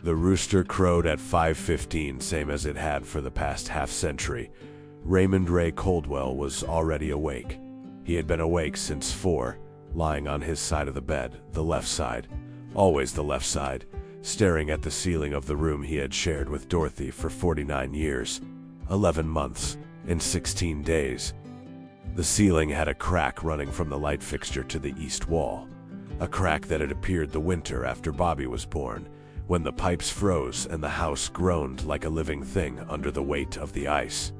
The rooster crowed at 5:15, same as it had for the past half-century. Raymond Ray Coldwell was already awake. He had been awake since 4, lying on his side of the bed, the left side, always the left side, staring at the ceiling of the room he had shared with Dorothy for 49 years, 11 months, and 16 days. The ceiling had a crack running from the light fixture to the east wall, a crack that had appeared the winter after Bobby was born, when the pipes froze and the house groaned like a living thing under the weight of the ice.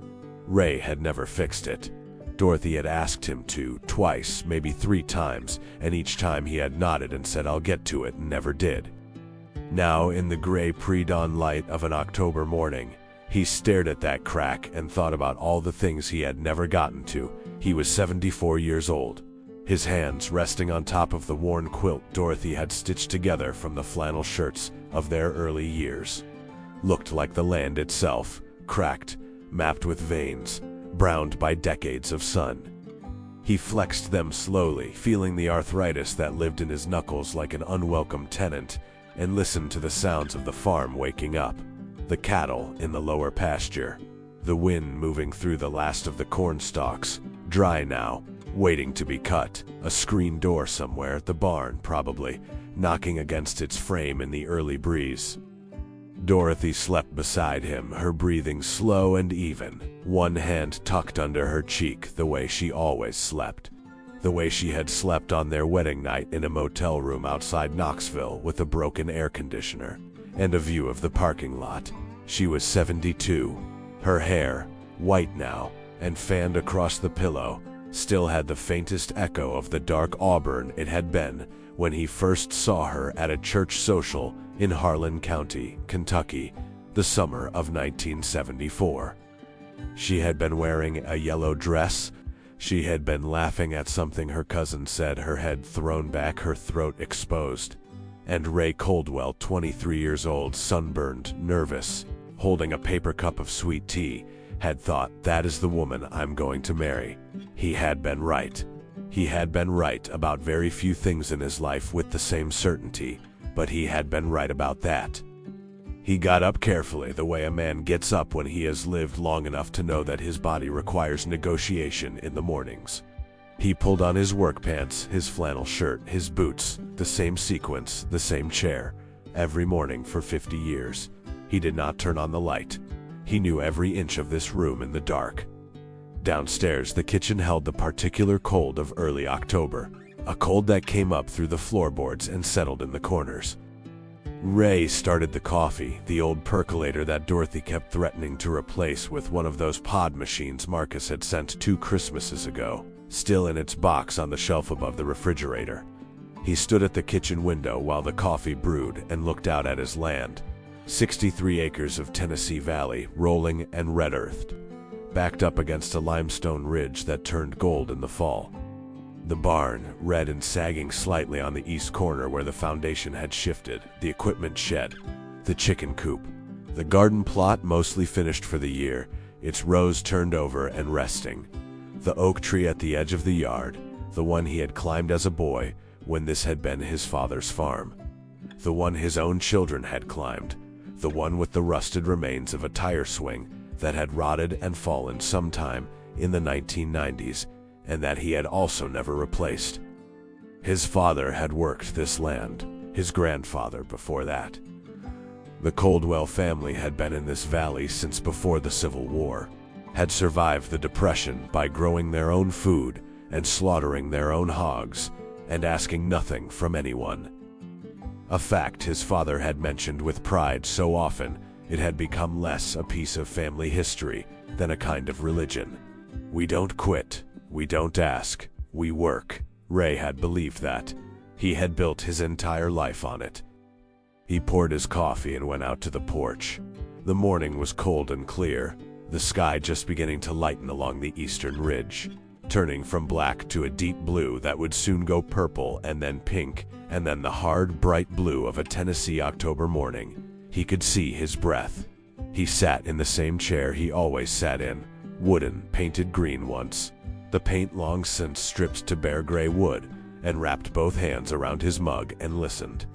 Ray had never fixed it. Dorothy had asked him to, twice, maybe 3 times, and each time he had nodded and said, "I'll get to it," and never did. Now, in the gray pre-dawn light of an October morning, he stared at that crack and thought about all the things he had never gotten to. He was 74 years old. His hands resting on top of the worn quilt Dorothy had stitched together from the flannel shirts of their early years. Looked like the land itself, cracked, mapped with veins, browned by decades of sun. He flexed them slowly, feeling the arthritis that lived in his knuckles like an unwelcome tenant, and listened to the sounds of the farm waking up, the cattle in the lower pasture, the wind moving through the last of the corn stalks, dry now, waiting to be cut, a screen door somewhere at the barn probably, knocking against its frame in the early breeze. Dorothy slept beside him, her breathing slow and even, one hand tucked under her cheek the way she always slept. The way she had slept on their wedding night in a motel room outside Knoxville with a broken air conditioner and a view of the parking lot. She was 72. Her hair, white now, and fanned across the pillow, still had the faintest echo of the dark auburn it had been when he first saw her at a church social in Harlan County, Kentucky, the summer of 1974. She had been wearing a yellow dress. She had been laughing at something her cousin said, her head thrown back, her throat exposed. And Ray Coldwell, 23 years old, sunburned, nervous, holding a paper cup of sweet tea, had thought, "That is the woman I'm going to marry." He had been right. He had been right about very few things in his life with the same certainty, but he had been right about that. He got up carefully, the way a man gets up when he has lived long enough to know that his body requires negotiation in the mornings. He pulled on his work pants, his flannel shirt, his boots, the same sequence, the same chair, every morning for 50 years. He did not turn on the light. He knew every inch of this room in the dark. Downstairs, the kitchen held the particular cold of early October, a cold that came up through the floorboards and settled in the corners. Ray started the coffee, the old percolator that Dorothy kept threatening to replace with one of those pod machines Marcus had sent 2 Christmases ago, still in its box on the shelf above the refrigerator. He stood at the kitchen window while the coffee brewed and looked out at his land, 63 acres of Tennessee Valley, rolling and red-earthed, backed up against a limestone ridge that turned gold in the fall. The barn, red and sagging slightly on the east corner where the foundation had shifted, the equipment shed, the chicken coop, the garden plot mostly finished for the year, its rows turned over and resting, the oak tree at the edge of the yard, the one he had climbed as a boy when this had been his father's farm, the one his own children had climbed, the one with the rusted remains of a tire swing that had rotted and fallen sometime in the 1990s, and that he had also never replaced. His father had worked this land, his grandfather before that. The Coldwell family had been in this valley since before the Civil War, had survived the Depression by growing their own food and slaughtering their own hogs, and asking nothing from anyone. A fact his father had mentioned with pride so often it had become less a piece of family history than a kind of religion. "We don't quit. We don't ask. We work." Ray had believed that. He had built his entire life on it. He poured his coffee and went out to the porch. The morning was cold and clear, the sky just beginning to lighten along the eastern ridge, turning from black to a deep blue that would soon go purple and then pink, and then the hard, bright blue of a Tennessee October morning. He could see his breath. He sat in the same chair he always sat in, wooden, painted green once, the paint long since stripped to bare gray wood, and wrapped both hands around his mug and listened.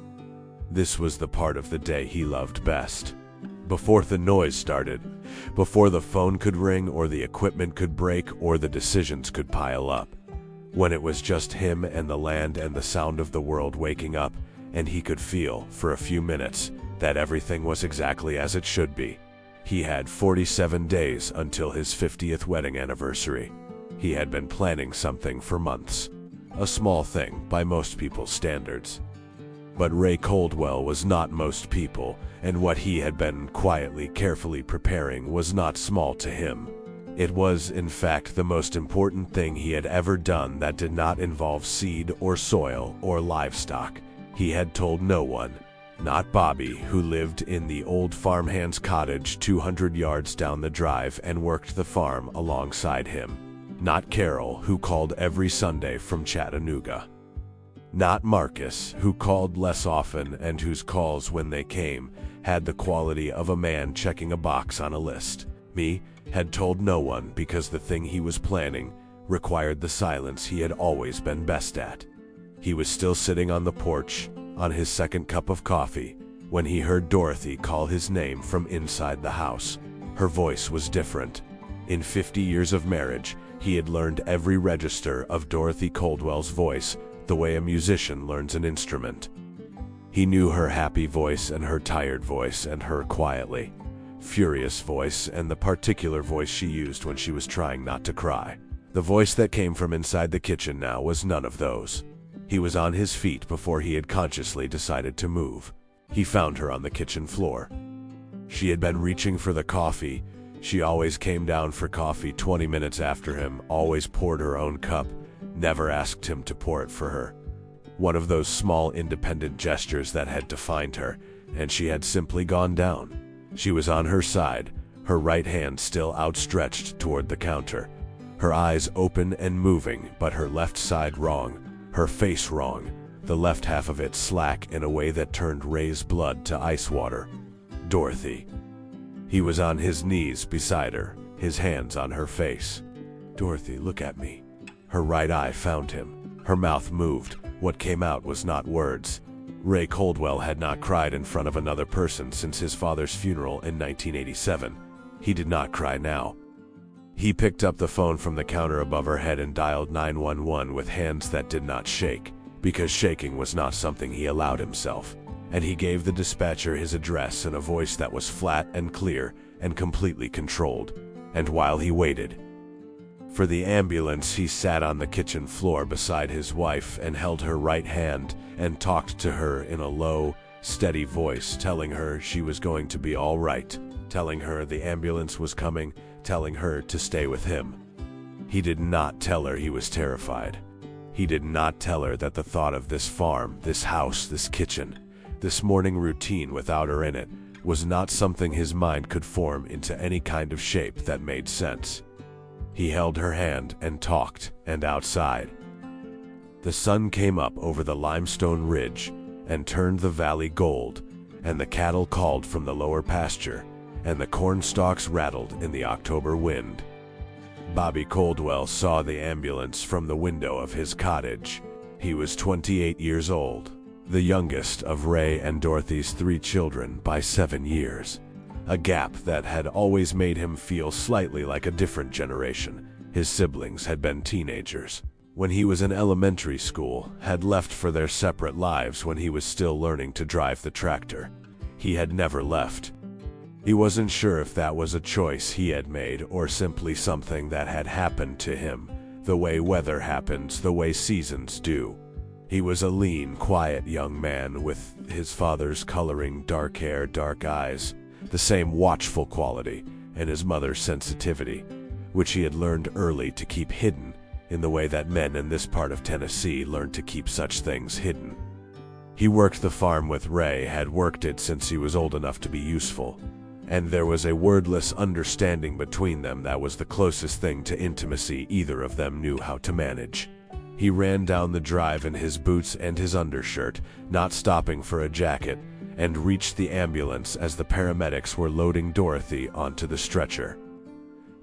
This was the part of the day he loved best. Before the noise started, before the phone could ring or the equipment could break or the decisions could pile up. When it was just him and the land and the sound of the world waking up, and he could feel, for a few minutes, that everything was exactly as it should be. He had 47 days until his 50th wedding anniversary. He had been planning something for months. A small thing by most people's standards. But Ray Coldwell was not most people, and what he had been quietly, carefully preparing was not small to him. It was, in fact, the most important thing he had ever done that did not involve seed or soil or livestock. He had told no one. Not Bobby, who lived in the old farmhand's cottage 200 yards down the drive and worked the farm alongside him. Not Carol, who called every Sunday from Chattanooga. Not Marcus, who called less often and whose calls, when they came, had the quality of a man checking a box on a list. Me had told no one because the thing he was planning required the silence he had always been best at. He was still sitting on the porch, on his second cup of coffee, when he heard Dorothy call his name from inside the house. Her voice was different. In 50 years of marriage, he had learned every register of Dorothy Coldwell's voice the way a musician learns an instrument. He knew her happy voice and her tired voice and her quietly furious voice and the particular voice she used when she was trying not to cry. The voice that came from inside the kitchen now was none of those. He was on his feet before he had consciously decided to move. He found her on the kitchen floor. She had been reaching for the coffee. She always came down for coffee 20 minutes after him, always poured her own cup, never asked him to pour it for her. One of those small independent gestures that had defined her, and she had simply gone down. She was on her side, her right hand still outstretched toward the counter, her eyes open and moving, but her left side wrong, her face wrong, the left half of it slack in a way that turned Ray's blood to ice water. Dorothy. He was on his knees beside her, his hands on her face. Dorothy, look at me. Her right eye found him. Her mouth moved. What came out was not words. Ray Coldwell had not cried in front of another person since his father's funeral in 1987. He did not cry now. He picked up the phone from the counter above her head and dialed 911 with hands that did not shake, because shaking was not something he allowed himself. And he gave the dispatcher his address in a voice that was flat and clear and completely controlled. And while he waited for the ambulance, he sat on the kitchen floor beside his wife and held her right hand and talked to her in a low, steady voice, telling her she was going to be all right, telling her the ambulance was coming, telling her to stay with him. He did not tell her he was terrified. He did not tell her that the thought of this farm, this house, this kitchen, this morning routine without her in it, was not something his mind could form into any kind of shape that made sense. He held her hand and talked, and outside, the sun came up over the limestone ridge and turned the valley gold, and the cattle called from the lower pasture, and the corn stalks rattled in the October wind. Bobby Coldwell saw the ambulance from the window of his cottage. He was 28 years old, the youngest of Ray and Dorothy's 3 children by 7 years. A gap that had always made him feel slightly like a different generation. His siblings had been teenagers when he was in elementary school, had left for their separate lives when he was still learning to drive the tractor. He had never left. He wasn't sure if that was a choice he had made or simply something that had happened to him, the way weather happens, the way seasons do. He was a lean, quiet young man with his father's coloring, dark hair, dark eyes, the same watchful quality, and his mother's sensitivity, which he had learned early to keep hidden in the way that men in this part of Tennessee learn to keep such things hidden. He worked the farm with Ray, had worked it since he was old enough to be useful, and there was a wordless understanding between them that was the closest thing to intimacy either of them knew how to manage. He ran down the drive in his boots and his undershirt, not stopping for a jacket, and reached the ambulance as the paramedics were loading Dorothy onto the stretcher.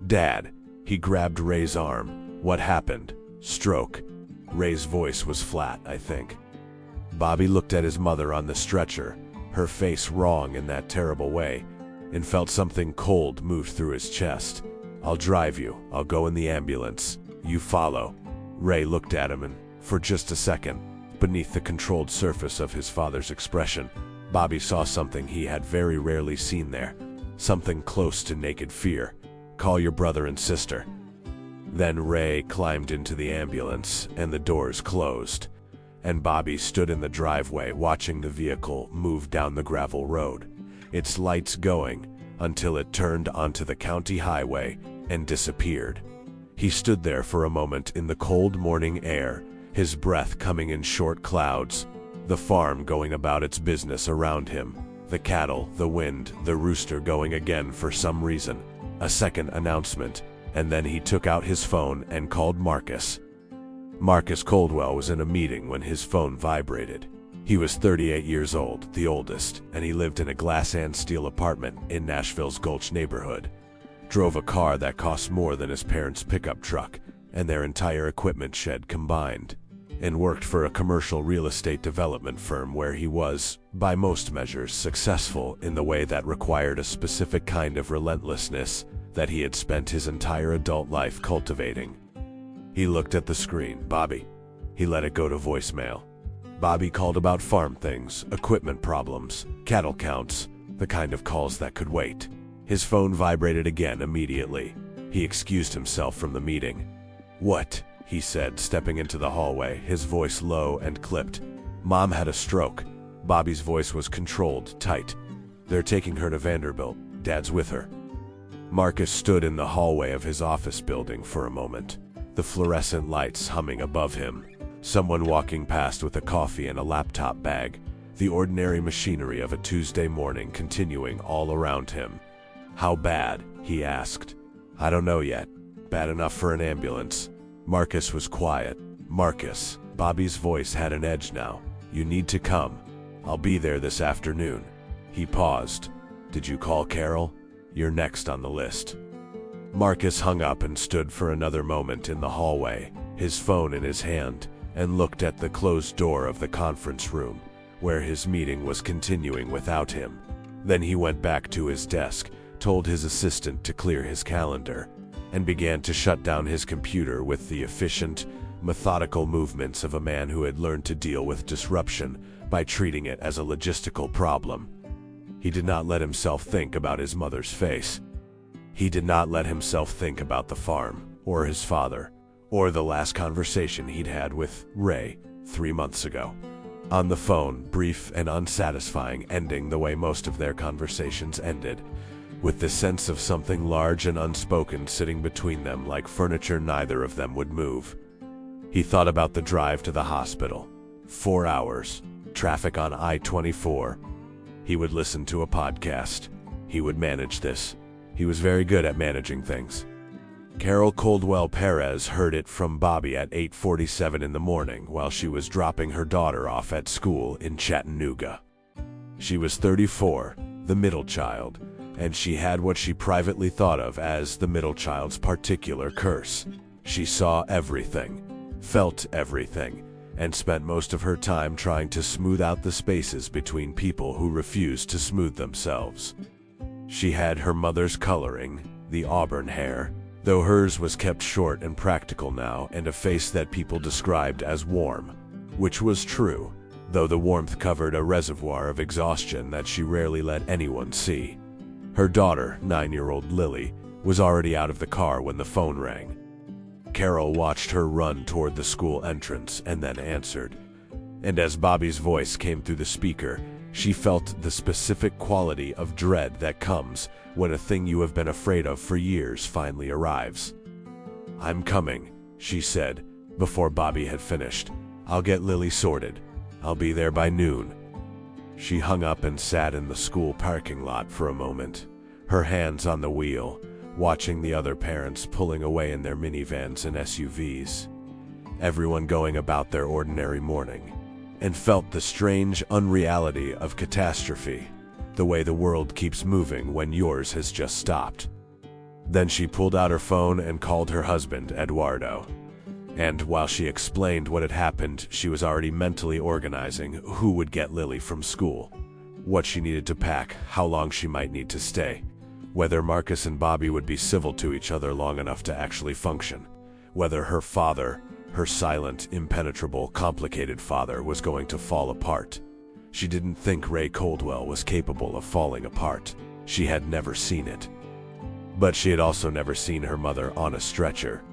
Dad, he grabbed Ray's arm. What happened? Stroke. Ray's voice was flat, I think. Bobby looked at his mother on the stretcher, her face wrong in that terrible way, and felt something cold move through his chest. "I'll drive you. I'll go in the ambulance. You follow." Ray looked at him, and for just a second, beneath the controlled surface of his father's expression, Bobby saw something he had very rarely seen there, something close to naked fear. "Call your brother and sister." Then Ray climbed into the ambulance, and the doors closed, and Bobby stood in the driveway watching the vehicle move down the gravel road, its lights going until it turned onto the county highway and disappeared. He stood there for a moment in the cold morning air, his breath coming in short clouds, the farm going about its business around him, the cattle, the wind, the rooster going again for some reason, a second announcement, and then he took out his phone and called Marcus. Marcus Coldwell was in a meeting when his phone vibrated. He was 38 years old, the oldest, and he lived in a glass and steel apartment in Nashville's Gulch neighborhood. Drove a car that cost more than his parents' pickup truck and their entire equipment shed combined, and worked for a commercial real estate development firm where he was, by most measures, successful in the way that required a specific kind of relentlessness that he had spent his entire adult life cultivating. He looked at the screen. Bobby. He let it go to voicemail. Bobby called about farm things, equipment problems, cattle counts, the kind of calls that could wait. His phone vibrated again immediately. He excused himself from the meeting. "What?" he said, stepping into the hallway, his voice low and clipped. "Mom had a stroke." Bobby's voice was controlled, tight. "They're taking her to Vanderbilt. Dad's with her." Marcus stood in the hallway of his office building for a moment, the fluorescent lights humming above him, someone walking past with a coffee and a laptop bag, the ordinary machinery of a Tuesday morning continuing all around him. "How bad?" he asked. "I don't know yet. Bad enough for an ambulance." Marcus was quiet. "Marcus." Bobby's voice had an edge now. "You need to come. I'll be there this afternoon." He paused. "Did you call Carol? You're next on the list." Marcus hung up and stood for another moment in the hallway, his phone in his hand, and looked at the closed door of the conference room, where his meeting was continuing without him. Then he went back to his desk, told his assistant to clear his calendar, and began to shut down his computer with the efficient, methodical movements of a man who had learned to deal with disruption by treating it as a logistical problem. He did not let himself think about his mother's face. He did not let himself think about the farm, or his father, or the last conversation he'd had with Ray 3 months ago. On the phone, brief and unsatisfying, ending the way most of their conversations ended, with the sense of something large and unspoken sitting between them like furniture neither of them would move. He thought about the drive to the hospital. 4 hours, traffic on I-24. He would listen to a podcast. He would manage this. He was very good at managing things. Carol Coldwell Perez heard it from Bobby at 8:47 in the morning while she was dropping her daughter off at school in Chattanooga. She was 34, the middle child, and she had what she privately thought of as the middle child's particular curse. She saw everything, felt everything, and spent most of her time trying to smooth out the spaces between people who refused to smooth themselves. She had her mother's coloring, the auburn hair, though hers was kept short and practical now, and a face that people described as warm, which was true, though the warmth covered a reservoir of exhaustion that she rarely let anyone see. Her daughter, 9-year-old Lily, was already out of the car when the phone rang. Carol watched her run toward the school entrance and then answered. And as Bobby's voice came through the speaker, she felt the specific quality of dread that comes when a thing you have been afraid of for years finally arrives. "I'm coming," she said, before Bobby had finished. "I'll get Lily sorted. I'll be there by noon." She hung up and sat in the school parking lot for a moment, her hands on the wheel, watching the other parents pulling away in their minivans and SUVs, everyone going about their ordinary morning, and felt the strange unreality of catastrophe, the way the world keeps moving when yours has just stopped. Then she pulled out her phone and called her husband, Eduardo. And while she explained what had happened, she was already mentally organizing who would get Lily from school, what she needed to pack, how long she might need to stay, whether Marcus and Bobby would be civil to each other long enough to actually function, whether her father, her silent, impenetrable, complicated father, was going to fall apart. She didn't think Ray Coldwell was capable of falling apart. She had never seen it. But she had also never seen her mother on a stretcher,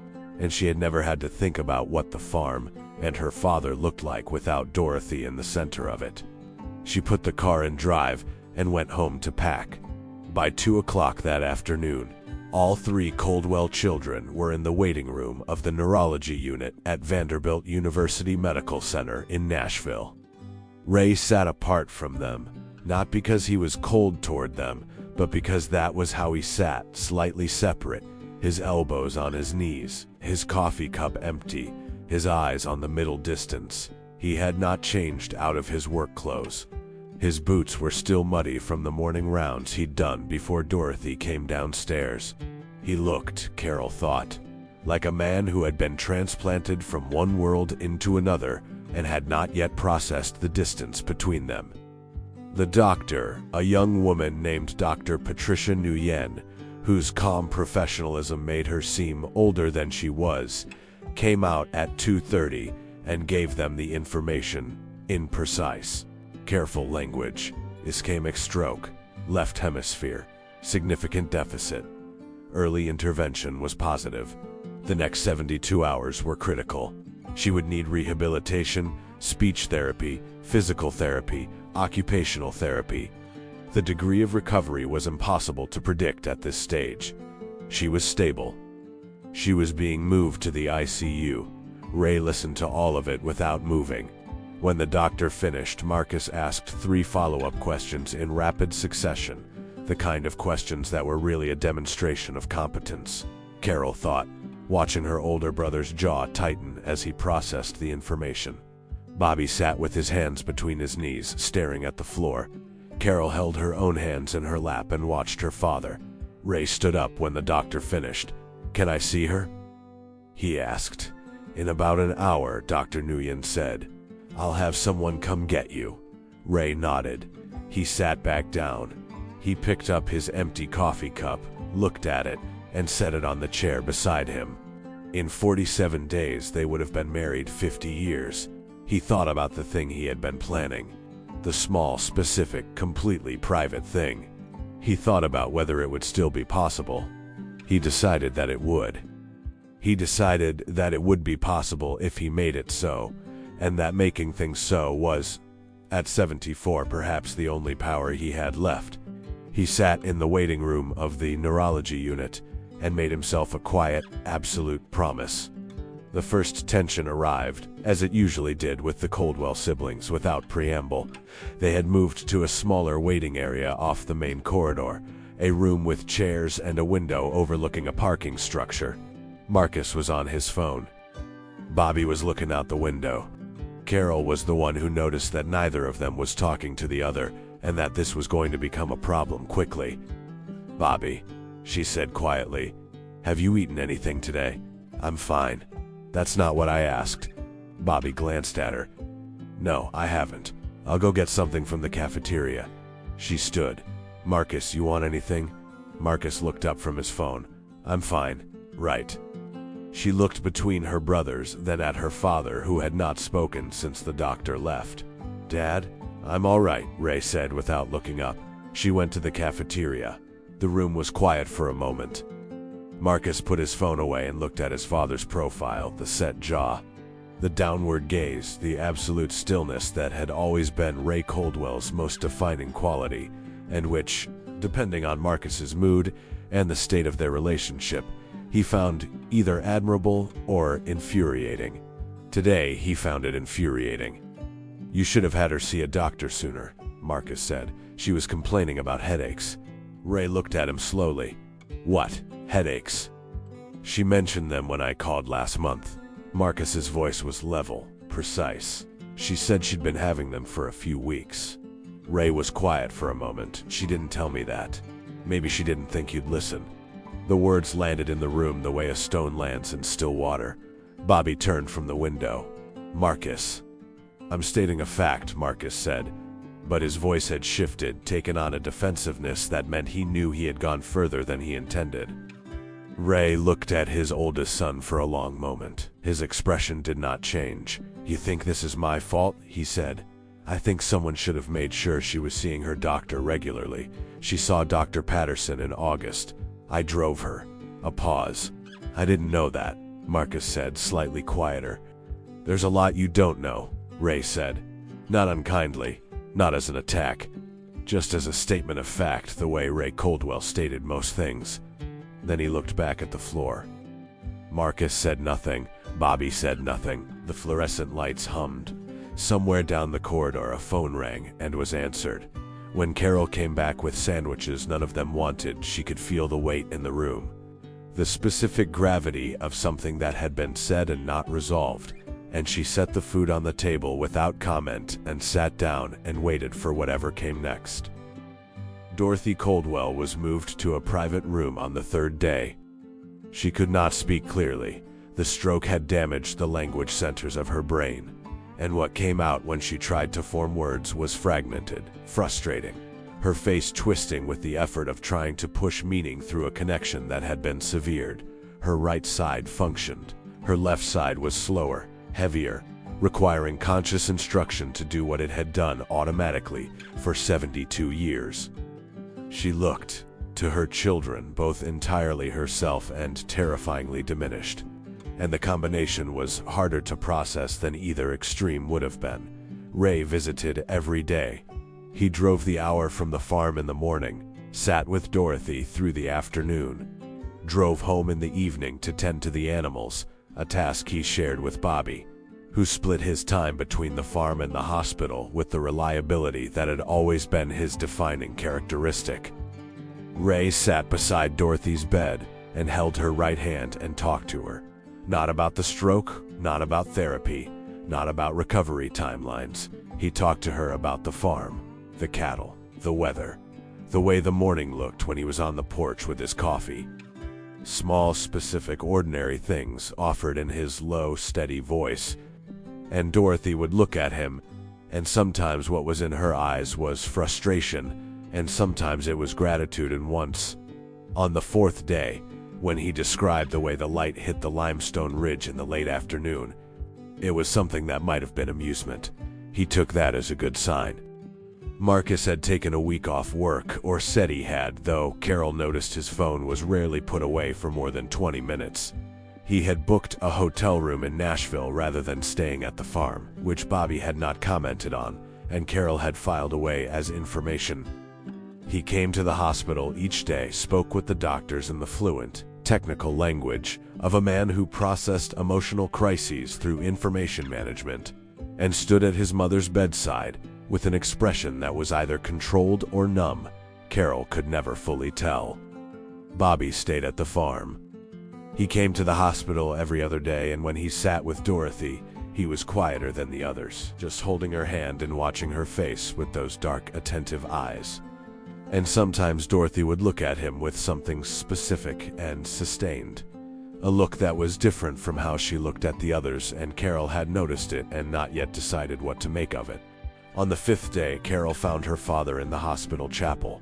and she had never had to think about what the farm and her father looked like without Dorothy in the center of it. She put the car in drive and went home to pack. By 2 o'clock that afternoon, all 3 Coldwell children were in the waiting room of the neurology unit at Vanderbilt University Medical Center in Nashville. Ray sat apart from them, not because he was cold toward them, but because that was how he sat, slightly separate, his elbows on his knees, his coffee cup empty, his eyes on the middle distance. He had not changed out of his work clothes. His boots were still muddy from the morning rounds he'd done before Dorothy came downstairs. He looked, Carol thought, like a man who had been transplanted from one world into another and had not yet processed the distance between them. The doctor, a young woman named Dr. Patricia Nguyen, whose calm professionalism made her seem older than she was, came out at 2:30 and gave them the information in precise, careful language. Ischemic stroke, left hemisphere, significant deficit. Early intervention was positive. The next 72 hours were critical. She would need rehabilitation, speech therapy, physical therapy, occupational therapy. The degree of recovery was impossible to predict at this stage. She was stable. She was being moved to the ICU. Ray listened to all of it without moving. When the doctor finished, Marcus asked 3 follow-up questions in rapid succession, the kind of questions that were really a demonstration of competence, Carol thought, watching her older brother's jaw tighten as he processed the information. Bobby sat with his hands between his knees, staring at the floor. Carol held her own hands in her lap and watched her father. Ray stood up when the doctor finished. "Can I see her?" he asked. "In about an hour," Dr. Nguyen said. "I'll have someone come get you." Ray nodded. He sat back down. He picked up his empty coffee cup, looked at it, and set it on the chair beside him. In 47 days, they would have been married 50 years. He thought about the thing he had been planning. The small, specific, completely private thing. He thought about whether it would still be possible. He decided that it would. He decided that it would be possible if he made it so, and that making things so was, at 74, perhaps the only power he had left. He sat in the waiting room of the neurology unit and made himself a quiet, absolute promise. The first tension arrived, as it usually did with the Coldwell siblings, without preamble. They had moved to a smaller waiting area off the main corridor, a room with chairs and a window overlooking a parking structure. Marcus was on his phone. Bobby was looking out the window. Carol was the one who noticed that neither of them was talking to the other, and that this was going to become a problem quickly. "Bobby," she said quietly, "have you eaten anything today?" "I'm fine." "That's not what I asked." Bobby glanced at her. "No, I haven't. I'll go get something from the cafeteria." She stood. "Marcus, you want anything?" Marcus looked up from his phone. "I'm fine." "Right." She looked between her brothers, then at her father, who had not spoken since the doctor left. "Dad?" "I'm all right," Ray said without looking up. She went to the cafeteria. The room was quiet for a moment. Marcus put his phone away and looked at his father's profile, the set jaw, the downward gaze, the absolute stillness that had always been Ray Coldwell's most defining quality, and which, depending on Marcus's mood and the state of their relationship, he found either admirable or infuriating. Today, he found it infuriating. "You should have had her see a doctor sooner," Marcus said. "She was complaining about headaches." Ray looked at him slowly. "What? Headaches?" "She mentioned them when I called last month." Marcus's voice was level, precise. "She said she'd been having them for a few weeks." Ray was quiet for a moment. "She didn't tell me that. Maybe she didn't think you'd listen." The words landed in the room the way a stone lands in still water. Bobby turned from the window. Marcus. I'm stating a fact, Marcus said, but his voice had shifted, taken on a defensiveness that meant he knew he had gone further than he intended. Ray looked at his oldest son for a long moment. His expression did not change. You think this is my fault? He said. I think someone should have made sure she was seeing her doctor regularly. She saw Dr. Patterson in August. I drove her. A pause. I didn't know that, Marcus said, slightly quieter. There's a lot you don't know, Ray said. Not unkindly, not as an attack, just as a statement of fact, the way Ray Coldwell stated most things. Then he looked back at the floor. Marcus said nothing. Bobby said nothing. The fluorescent lights hummed. Somewhere down the corridor a phone rang and was answered. When Carol came back with sandwiches none of them wanted, she could feel the weight in the room. The specific gravity of something that had been said and not resolved, and she set the food on the table without comment and sat down and waited for whatever came next. Dorothy Coldwell was moved to a private room on the third day. She could not speak clearly. The stroke had damaged the language centers of her brain, and what came out when she tried to form words was fragmented, frustrating, her face twisting with the effort of trying to push meaning through a connection that had been severed. Her right side functioned. Her left side was slower, heavier, requiring conscious instruction to do what it had done automatically for 72 years. She looked to her children, both entirely herself and terrifyingly diminished, and the combination was harder to process than either extreme would have been. Ray visited every day. He drove the hour from the farm in the morning, sat with Dorothy through the afternoon, drove home in the evening to tend to the animals, a task he shared with Bobby, who split his time between the farm and the hospital with the reliability that had always been his defining characteristic. Ray sat beside Dorothy's bed and held her right hand and talked to her. Not about the stroke, not about therapy, not about recovery timelines. He talked to her about the farm, the cattle, the weather, the way the morning looked when he was on the porch with his coffee. Small, specific, ordinary things offered in his low, steady voice. And Dorothy would look at him, and sometimes what was in her eyes was frustration, and sometimes it was gratitude. And once, on the fourth day, when he described the way the light hit the limestone ridge in the late afternoon, it was something that might have been amusement. He took that as a good sign. Marcus had taken a week off work, or said he had, though Carol noticed his phone was rarely put away for more than 20 minutes. He had booked a hotel room in Nashville rather than staying at the farm, which Bobby had not commented on, and Carol had filed away as information. He came to the hospital each day, spoke with the doctors in the fluent, technical language of a man who processed emotional crises through information management, and stood at his mother's bedside with an expression that was either controlled or numb. Carol could never fully tell. Bobby stayed at the farm. He came to the hospital every other day, and when he sat with Dorothy, he was quieter than the others, just holding her hand and watching her face with those dark, attentive eyes. And sometimes Dorothy would look at him with something specific and sustained, a look that was different from how she looked at the others, and Carol had noticed it and not yet decided what to make of it. On the fifth day, Carol found her father in the hospital chapel.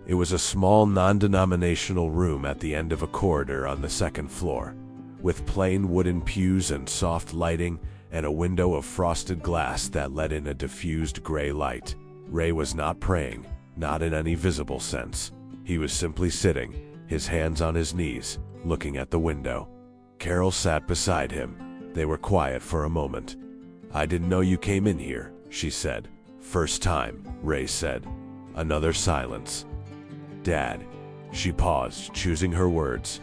It was a small, non-denominational room at the end of a corridor on the second floor, with plain wooden pews and soft lighting and a window of frosted glass that let in a diffused gray light. Ray was not praying, not in any visible sense. He was simply sitting, his hands on his knees, looking at the window. Carol sat beside him. They were quiet for a moment. "I didn't know you came in here," she said. "First time," Ray said. Another silence. "Dad." She paused, choosing her words.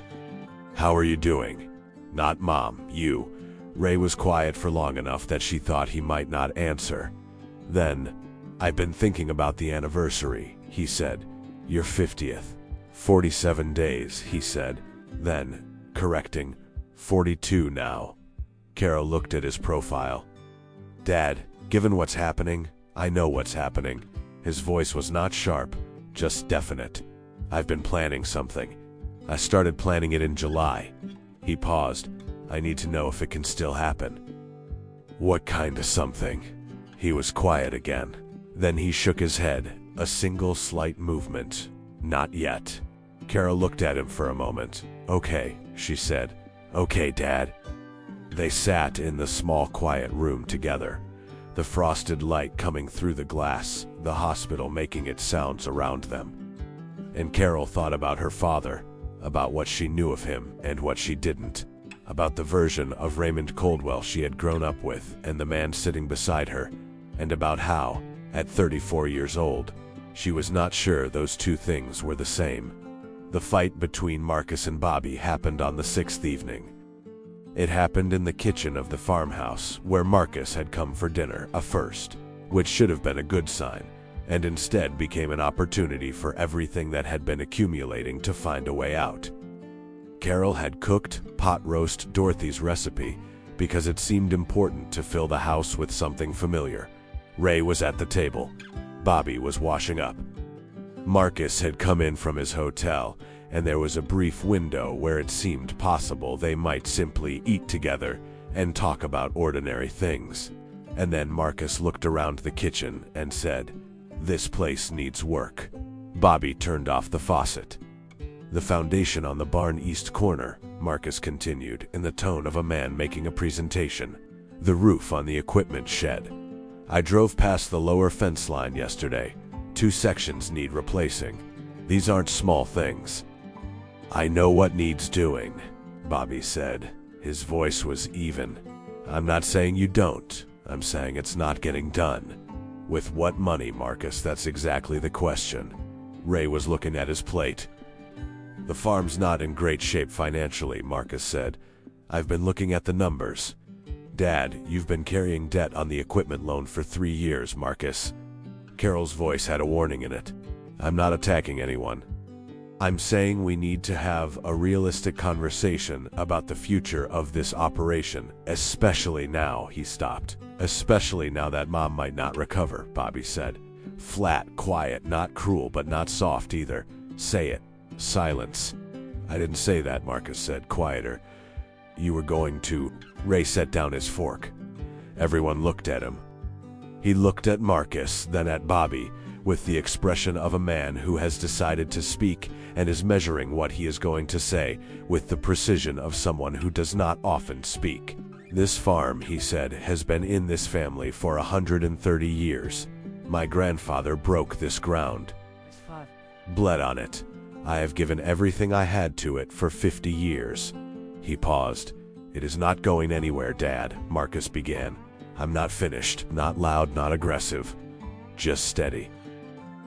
"How are you doing?" "Not Mom, you." Ray was quiet for long enough that she thought he might not answer. Then, "I've been thinking about the anniversary," he said. "Your 50th. 47 days, he said. Then, correcting, 42 now. Carol looked at his profile. "Dad, given what's happening, I know what's happening." His voice was not sharp, just definite. "I've been planning something. I started planning it in July." He paused. I need to know if it can still happen." "What kind of something?" He was quiet again. Then he shook his head, a single slight movement. "Not yet." Carol looked at him for a moment. "Okay," she said. "Okay, Dad." They sat in the small quiet room together, the frosted light coming through the glass, the hospital making its sounds around them. And Carol thought about her father, about what she knew of him and what she didn't, about the version of Raymond Coldwell she had grown up with and the man sitting beside her, and about how, at 34 years old, she was not sure those two things were the same. The fight between Marcus and Bobby happened on the 6th evening. It happened in the kitchen of the farmhouse, where Marcus had come for dinner, a first, which should have been a good sign, and instead became an opportunity for everything that had been accumulating to find a way out. Carol had cooked pot roast Dorothy's recipe because it seemed important to fill the house with something familiar. Ray was at the table. Bobby was washing up. Marcus had come in from his hotel, and there was a brief window where it seemed possible they might simply eat together and talk about ordinary things. And then Marcus looked around the kitchen and said, "This place needs work." Bobby turned off the faucet. "The foundation on the barn east corner," Marcus continued in the tone of a man making a presentation. "The roof on the equipment shed. I drove past the lower fence line yesterday. 2 sections need replacing. These aren't small things." "I know what needs doing," Bobby said. His voice was even. "I'm not saying you don't. I'm saying it's not getting done." "With what money, Marcus? That's exactly the question." Ray was looking at his plate. "The farm's not in great shape financially," Marcus said. "I've been looking at the numbers." "Dad, you've been carrying debt on the equipment loan for 3 years, Marcus." Carol's voice had a warning in it. "I'm not attacking anyone. I'm saying we need to have a realistic conversation about the future of this operation, especially now." He stopped. "Especially now that Mom might not recover," Bobby said. Flat, quiet, not cruel, but not soft either. "Say it." Silence. "I didn't say that," Marcus said, quieter. "You were going to..." Ray set down his fork. Everyone looked at him. He looked at Marcus, then at Bobby, with the expression of a man who has decided to speak and is measuring what he is going to say with the precision of someone who does not often speak. "This farm," he said, "has been in this family for 130 years. My grandfather broke this ground. Bled on it. I have given everything I had to it for 50 years. He paused. "It is not going anywhere, Dad," Marcus began. "I'm not finished. Not loud, not aggressive. Just steady.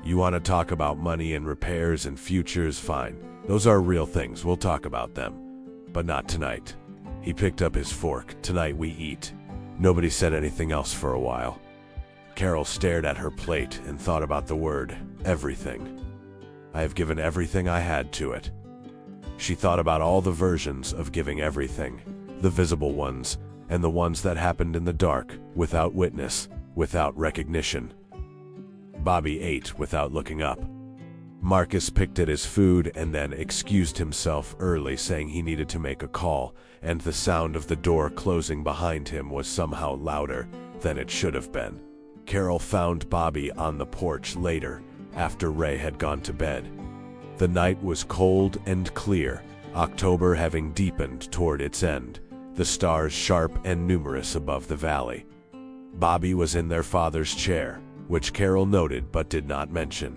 You want to talk about money and repairs and futures, fine. Those are real things, we'll talk about them. But not tonight." He picked up his fork. "Tonight we eat." Nobody said anything else for a while. Carol stared at her plate and thought about the word, everything. "I have given everything I had to it." She thought about all the versions of giving everything, the visible ones, and the ones that happened in the dark, without witness, without recognition. Bobby ate without looking up. Marcus picked at his food and then excused himself early, saying he needed to make a call, and the sound of the door closing behind him was somehow louder than it should have been. Carol found Bobby on the porch later, after Ray had gone to bed. The night was cold and clear, October having deepened toward its end, the stars sharp and numerous above the valley. Bobby was in their father's chair, which Carol noted but did not mention.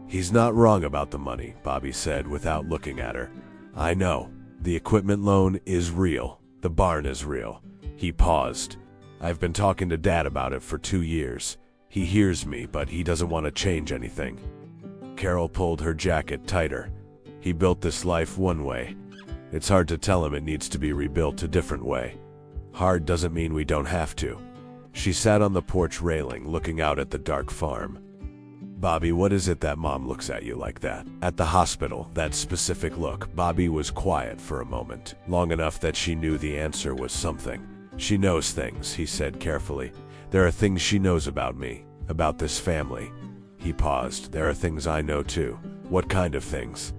"He's not wrong about the money," Bobby said without looking at her. "I know. The equipment loan is real. The barn is real." He paused. "I've been talking to Dad about it for 2 years. He hears me, but he doesn't want to change anything." Carol pulled her jacket tighter. "He built this life one way. It's hard to tell him it needs to be rebuilt a different way. Hard doesn't mean we don't have to." She sat on the porch railing, looking out at the dark farm. "Bobby, what is it that Mom looks at you like that? At the hospital, that specific look." Bobby was quiet for a moment, long enough that she knew the answer was something. "She knows things," he said carefully. "There are things she knows about me, about this family." He paused. "There are things I know too." "What kind of things?"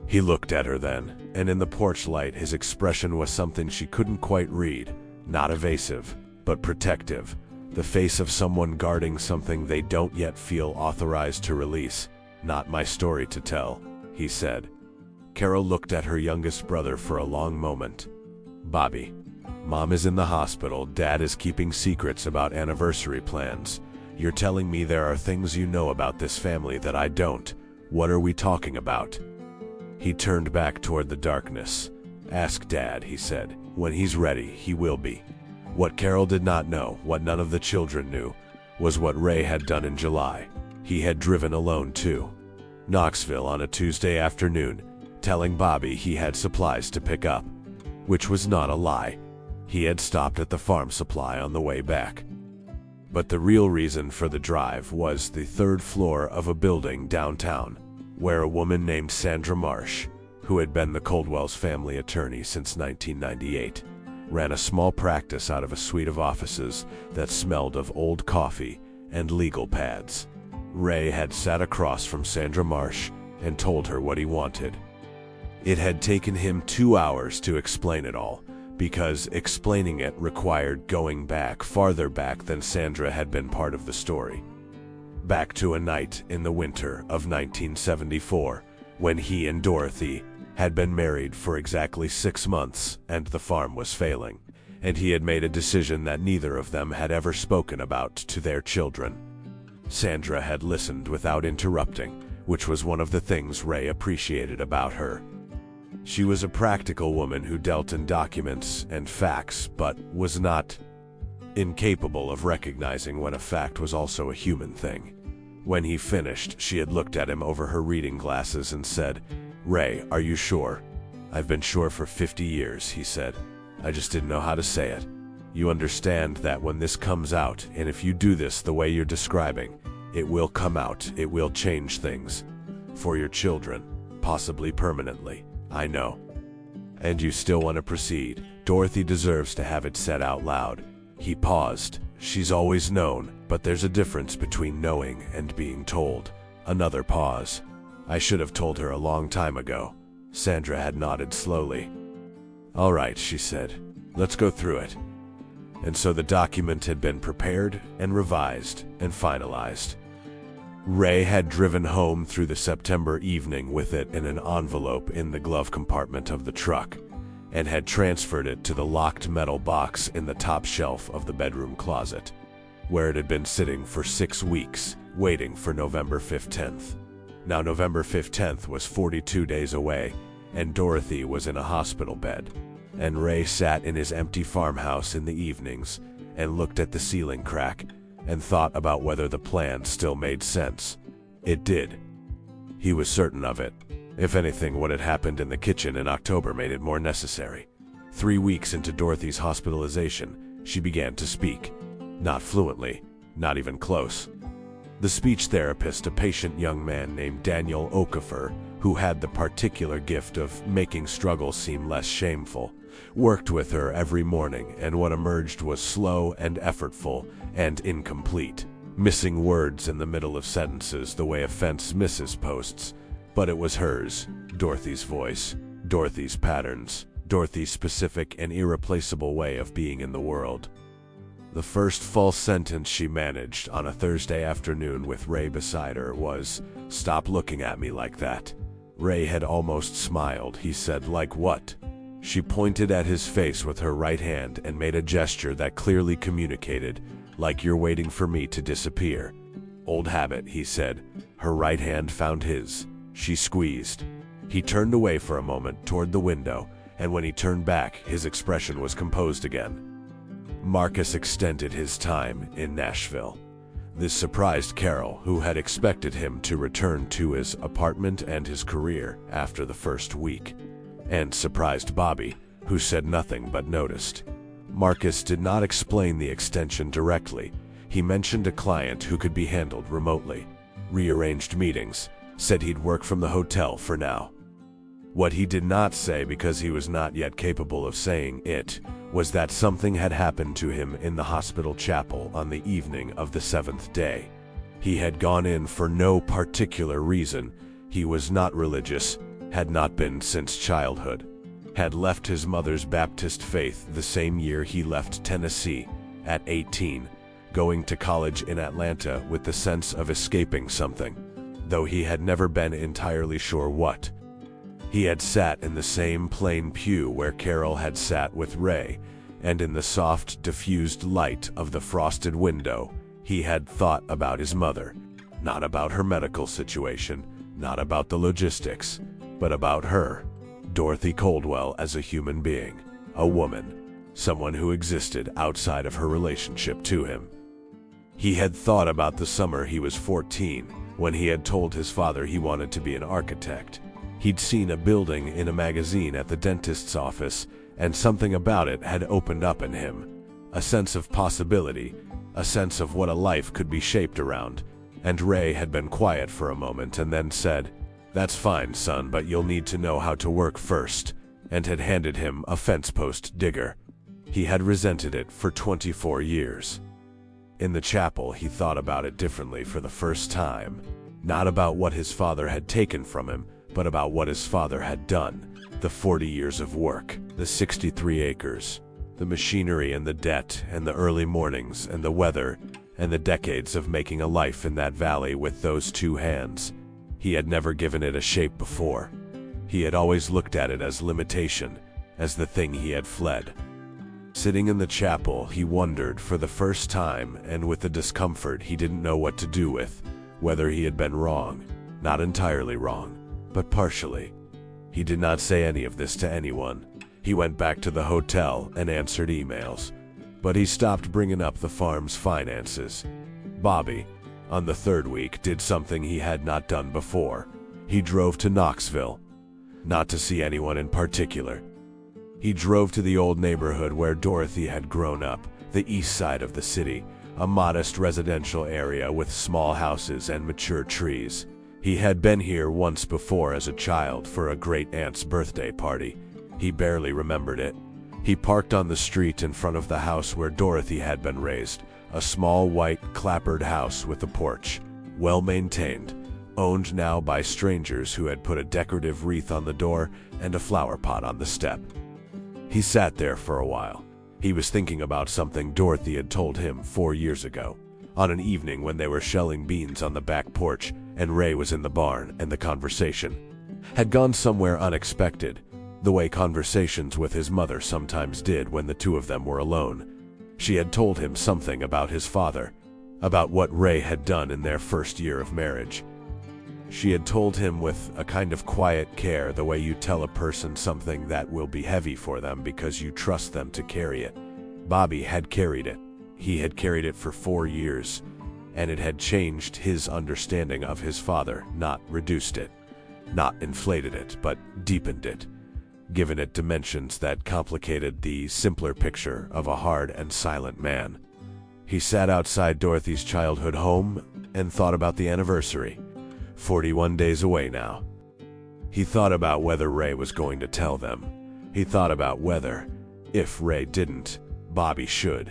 He looked at her then, and in the porch light his expression was something she couldn't quite read. Not evasive, but protective. The face of someone guarding something they don't yet feel authorized to release. "Not my story to tell," he said. Carol looked at her youngest brother for a long moment. "Bobby, Mom is in the hospital. Dad is keeping secrets about anniversary plans. You're telling me there are things you know about this family that I don't. What are we talking about?" He turned back toward the darkness. "Ask Dad," he said. "When he's ready, he will be." What Carol did not know, what none of the children knew, was what Ray had done in July. He had driven alone to Knoxville on a Tuesday afternoon, telling Bobby he had supplies to pick up. Which was not a lie. He had stopped at the farm supply on the way back. But the real reason for the drive was the third floor of a building downtown, where a woman named Sandra Marsh, who had been the Coldwell's family attorney since 1998, ran a small practice out of a suite of offices that smelled of old coffee and legal pads. Ray had sat across from Sandra Marsh and told her what he wanted. It had taken him 2 hours to explain it all, because explaining it required going back, farther back than Sandra had been part of the story. Back to a night in the winter of 1974, when he and Dorothy had been married for exactly 6 months and the farm was failing, and he had made a decision that neither of them had ever spoken about to their children. Sandra had listened without interrupting, which was one of the things Ray appreciated about her. She was a practical woman who dealt in documents and facts, but was not incapable of recognizing when a fact was also a human thing. When he finished, she had looked at him over her reading glasses and said, "Ray, are you sure?" "I've been sure for 50 years, he said. "I just didn't know how to say it. You understand that when this comes out, and if you do this the way you're describing, it will come out, it will change things. For your children, possibly permanently. I know. And you still want to proceed. Dorothy deserves to have it said out loud." He paused. "She's always known, but there's a difference between knowing and being told." Another pause. "I should have told her a long time ago." Sandra had nodded slowly. "All right," she said. "Let's go through it." And so the document had been prepared and revised and finalized. Ray had driven home through the September evening with it in an envelope in the glove compartment of the truck, and had transferred it to the locked metal box in the top shelf of the bedroom closet, where it had been sitting for 6 weeks, waiting for November 15th. Now November 15th was 42 days away, and Dorothy was in a hospital bed, and Ray sat in his empty farmhouse in the evenings and looked at the ceiling crack and thought about whether the plan still made sense. It did. He was certain of it. If anything, what had happened in the kitchen in October made it more necessary. 3 weeks into Dorothy's hospitalization, she began to speak. Not fluently, not even close. The speech therapist, a patient young man named Daniel Okafor, who had the particular gift of making struggle seem less shameful, worked with her every morning, and what emerged was slow and effortful and incomplete, missing words in the middle of sentences the way a fence misses posts. But it was hers, Dorothy's voice, Dorothy's patterns, Dorothy's specific and irreplaceable way of being in the world. The first false sentence she managed on a Thursday afternoon with Ray beside her was, "Stop looking at me like that." Ray had almost smiled. He said, "Like what?" She pointed at his face with her right hand and made a gesture that clearly communicated, "Like you're waiting for me to disappear." "Old habit," he said. Her right hand found his. She squeezed. He turned away for a moment toward the window, and when he turned back, his expression was composed again. Marcus extended his time in Nashville. This surprised Carol, who had expected him to return to his apartment and his career after the first week, and surprised Bobby, who said nothing but noticed. Marcus did not explain the extension directly. He mentioned a client who could be handled remotely, rearranged meetings, said he'd work from the hotel for now. What he did not say, because he was not yet capable of saying it, was that something had happened to him in the hospital chapel on the evening of the 7th day. He had gone in for no particular reason. He was not religious, had not been since childhood, had left his mother's Baptist faith the same year he left Tennessee at 18, going to college in Atlanta with the sense of escaping something, though he had never been entirely sure what. He had sat in the same plain pew where Carol had sat with Ray, and in the soft, diffused light of the frosted window, he had thought about his mother, not about her medical situation, not about the logistics, but about her, Dorothy Coldwell, as a human being, a woman, someone who existed outside of her relationship to him. He had thought about the summer he was 14, when he had told his father he wanted to be an architect. He'd seen a building in a magazine at the dentist's office, and something about it had opened up in him. A sense of possibility, a sense of what a life could be shaped around. And Ray had been quiet for a moment and then said, "That's fine, son, but you'll need to know how to work first," and had handed him a fence post digger. He had resented it for 24 years. In the chapel, he thought about it differently for the first time. Not about what his father had taken from him, but about what his father had done. The 40 years of work, the 63 acres, the machinery and the debt, and the early mornings and the weather, and the decades of making a life in that valley with those two hands. He had never given it a shape before. He had always looked at it as limitation, as the thing he had fled. Sitting in the chapel, he wondered for the first time, and with the discomfort he didn't know what to do with, whether he had been wrong, not entirely wrong, but partially. He did not say any of this to anyone. He went back to the hotel and answered emails. But he stopped bringing up the farm's finances. Bobby, on the third week, did something he had not done before. He drove to Knoxville. Not to see anyone in particular. He drove to the old neighborhood where Dorothy had grown up, the east side of the city, a modest residential area with small houses and mature trees. He had been here once before as a child for a great-aunt's birthday party. He barely remembered it. He parked on the street in front of the house where Dorothy had been raised, a small white clapboard house with a porch, well-maintained, owned now by strangers who had put a decorative wreath on the door and a flower pot on the step. He sat there for a while. He was thinking about something Dorothy had told him 4 years ago, on an evening when they were shelling beans on the back porch and Ray was in the barn, and the conversation had gone somewhere unexpected, the way conversations with his mother sometimes did when the two of them were alone. She had told him something about his father, about what Ray had done in their first year of marriage. She had told him with a kind of quiet care, the way you tell a person something that will be heavy for them because you trust them to carry it. Bobby had carried it. He had carried it for 4 years, and it had changed his understanding of his father, not reduced it, not inflated it, but deepened it, given it dimensions that complicated the simpler picture of a hard and silent man. He sat outside Dorothy's childhood home and thought about the anniversary, 41 days away now. He thought about whether Ray was going to tell them. He thought about whether, if Ray didn't, Bobby should.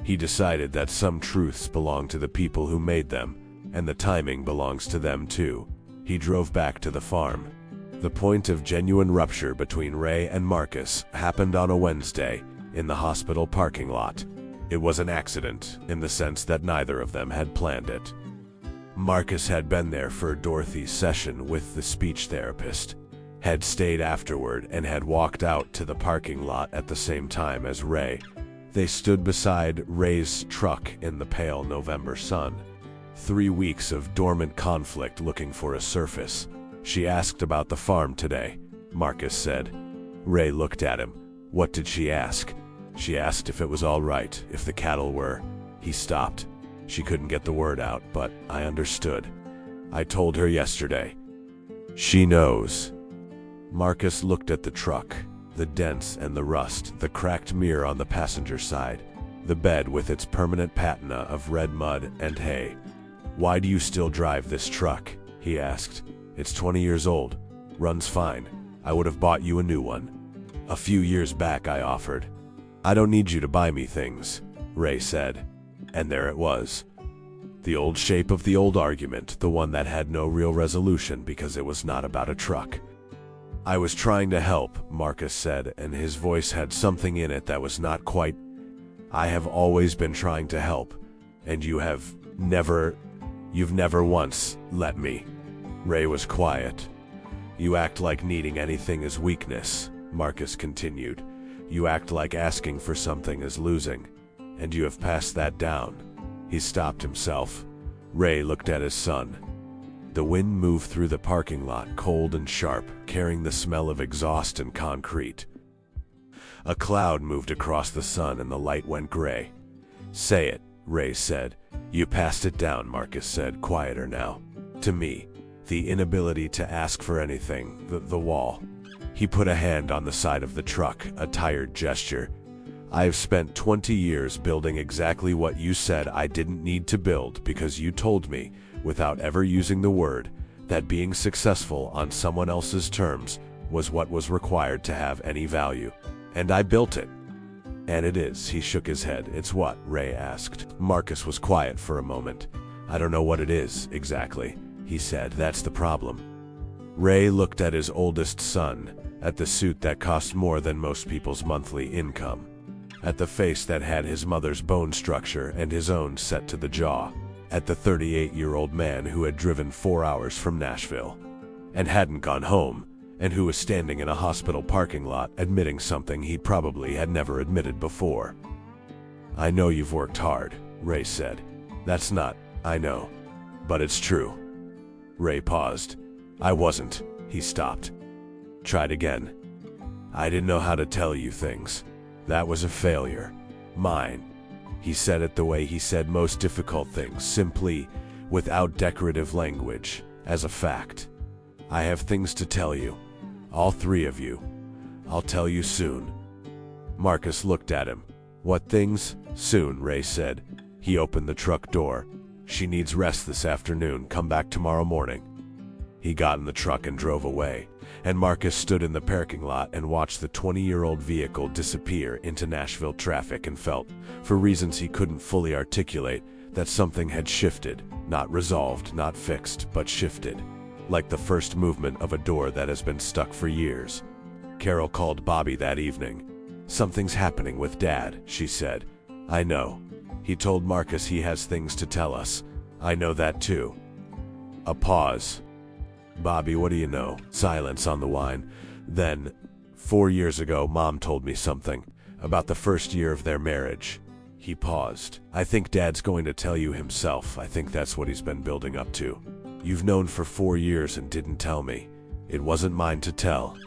He decided that some truths belong to the people who made them, and the timing belongs to them too. He drove back to the farm. The point of genuine rupture between Ray and Marcus happened on a Wednesday in the hospital parking lot. It was an accident in the sense that neither of them had planned it. Marcus had been there for Dorothy's session with the speech therapist, had stayed afterward, and had walked out to the parking lot at the same time as Ray. They stood beside Ray's truck in the pale November sun. 3 weeks of dormant conflict looking for a surface. She asked about the farm today, Marcus said. Ray looked at him. What did she ask? She asked if it was all right, if the cattle were. He stopped. She couldn't get the word out, but I understood. I told her yesterday. She knows. Marcus looked at the truck, the dents and the rust, the cracked mirror on the passenger side, the bed with its permanent patina of red mud and hay. Why do you still drive this truck? He asked. It's 20 years old. Runs fine. I would have bought you a new one. A few years back, I offered. I don't need you to buy me things, Ray said. And there it was. The old shape of the old argument, the one that had no real resolution because it was not about a truck. I was trying to help, Marcus said, and his voice had something in it that was not quite. I have always been trying to help, and you've never once let me. Ray was quiet. You act like needing anything is weakness, Marcus continued. You act like asking for something is losing, and you have passed that down. He stopped himself. Ray looked at his son. The wind moved through the parking lot, cold and sharp, carrying the smell of exhaust and concrete. A cloud moved across the sun and the light went gray. Say it, Ray said. You passed it down, Marcus said, quieter now. To me. The inability to ask for anything, the wall. He put a hand on the side of the truck, a tired gesture. I have spent 20 years building exactly what you said I didn't need to build because you told me, without ever using the word, that being successful on someone else's terms was what was required to have any value. And I built it. And it is, he shook his head. It's what? Ray asked. Marcus was quiet for a moment. I don't know what it is, exactly, he said. That's the problem. Ray looked at his oldest son, at the suit that cost more than most people's monthly income, at the face that had his mother's bone structure and his own set to the jaw, at the 38-year-old man who had driven 4 hours from Nashville and hadn't gone home, and who was standing in a hospital parking lot admitting something he probably had never admitted before. I know you've worked hard, Ray said. That's not, I know, but it's true. Ray paused. I wasn't. He stopped. Tried again. I didn't know how to tell you things. That was a failure. Mine. He said it the way he said most difficult things, simply, without decorative language, as a fact. I have things to tell you. All three of you. I'll tell you soon. Marcus looked at him. What things? Soon, Ray said. He opened the truck door. She needs rest this afternoon. Come back tomorrow morning. He got in the truck and drove away, and Marcus stood in the parking lot and watched the 20-year-old vehicle disappear into Nashville traffic and felt, for reasons he couldn't fully articulate, that something had shifted, not resolved, not fixed, but shifted, like the first movement of a door that has been stuck for years. Carol called Bobby that evening. Something's happening with Dad, she said. I know. He told Marcus he has things to tell us. I know that too. A pause. Bobby, what do you know? Silence on the line. Then, 4 years ago, Mom told me something about the first year of their marriage. He paused. I think Dad's going to tell you himself. I think that's what he's been building up to. You've known for 4 years and didn't tell me. It wasn't mine to tell.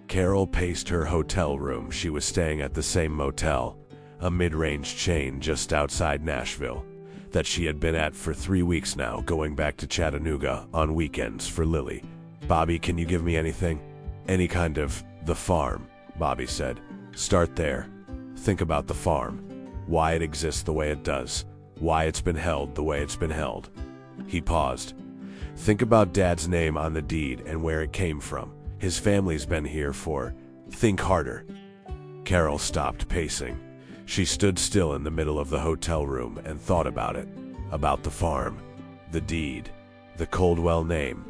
Carol paced her hotel room. She was staying at the same motel, a mid-range chain just outside Nashville, that she had been at for 3 weeks now, going back to Chattanooga on weekends for Lily. Bobby, can you give me anything? Any kind of, the farm, Bobby said. Start there. Think about the farm. Why it exists the way it does. Why it's been held the way it's been held. He paused. Think about Dad's name on the deed and where it came from. His family's been here for. Think harder. Carol stopped pacing. She stood still in the middle of the hotel room and thought about it. About the farm. The deed. The Coldwell name.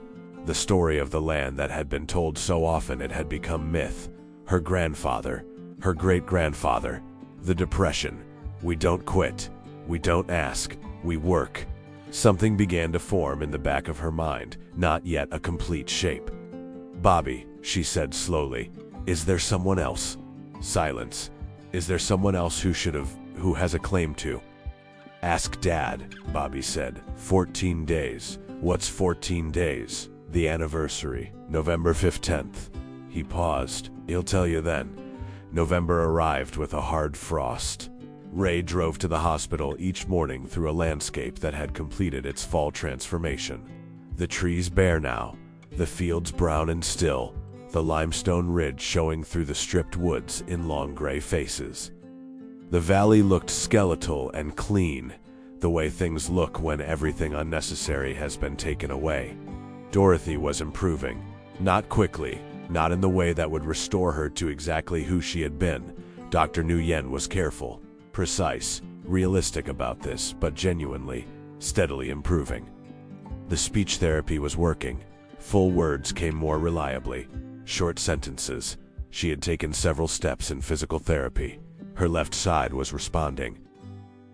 The story of the land that had been told so often it had become myth. Her grandfather. Her great-grandfather. The Depression. We don't quit. We don't ask. We work. Something began to form in the back of her mind, not yet a complete shape. Bobby, she said slowly, is there someone else? Silence. Is there someone else who has a claim to? Ask Dad, Bobby said. 14 days. What's 14 days? The anniversary. November 15th. He paused. He'll tell you then. November arrived with a hard frost. Ray drove to the hospital each morning through a landscape that had completed its fall transformation. The trees bare now, the fields brown and still, the limestone ridge showing through the stripped woods in long gray faces. The valley looked skeletal and clean, the way things look when everything unnecessary has been taken away. Dorothy was improving, not quickly, not in the way that would restore her to exactly who she had been. Dr. Nguyen was careful, precise, realistic about this, but genuinely, steadily improving. The speech therapy was working. Full words came more reliably. short sentences. She had taken several steps in physical therapy. Her left side was responding.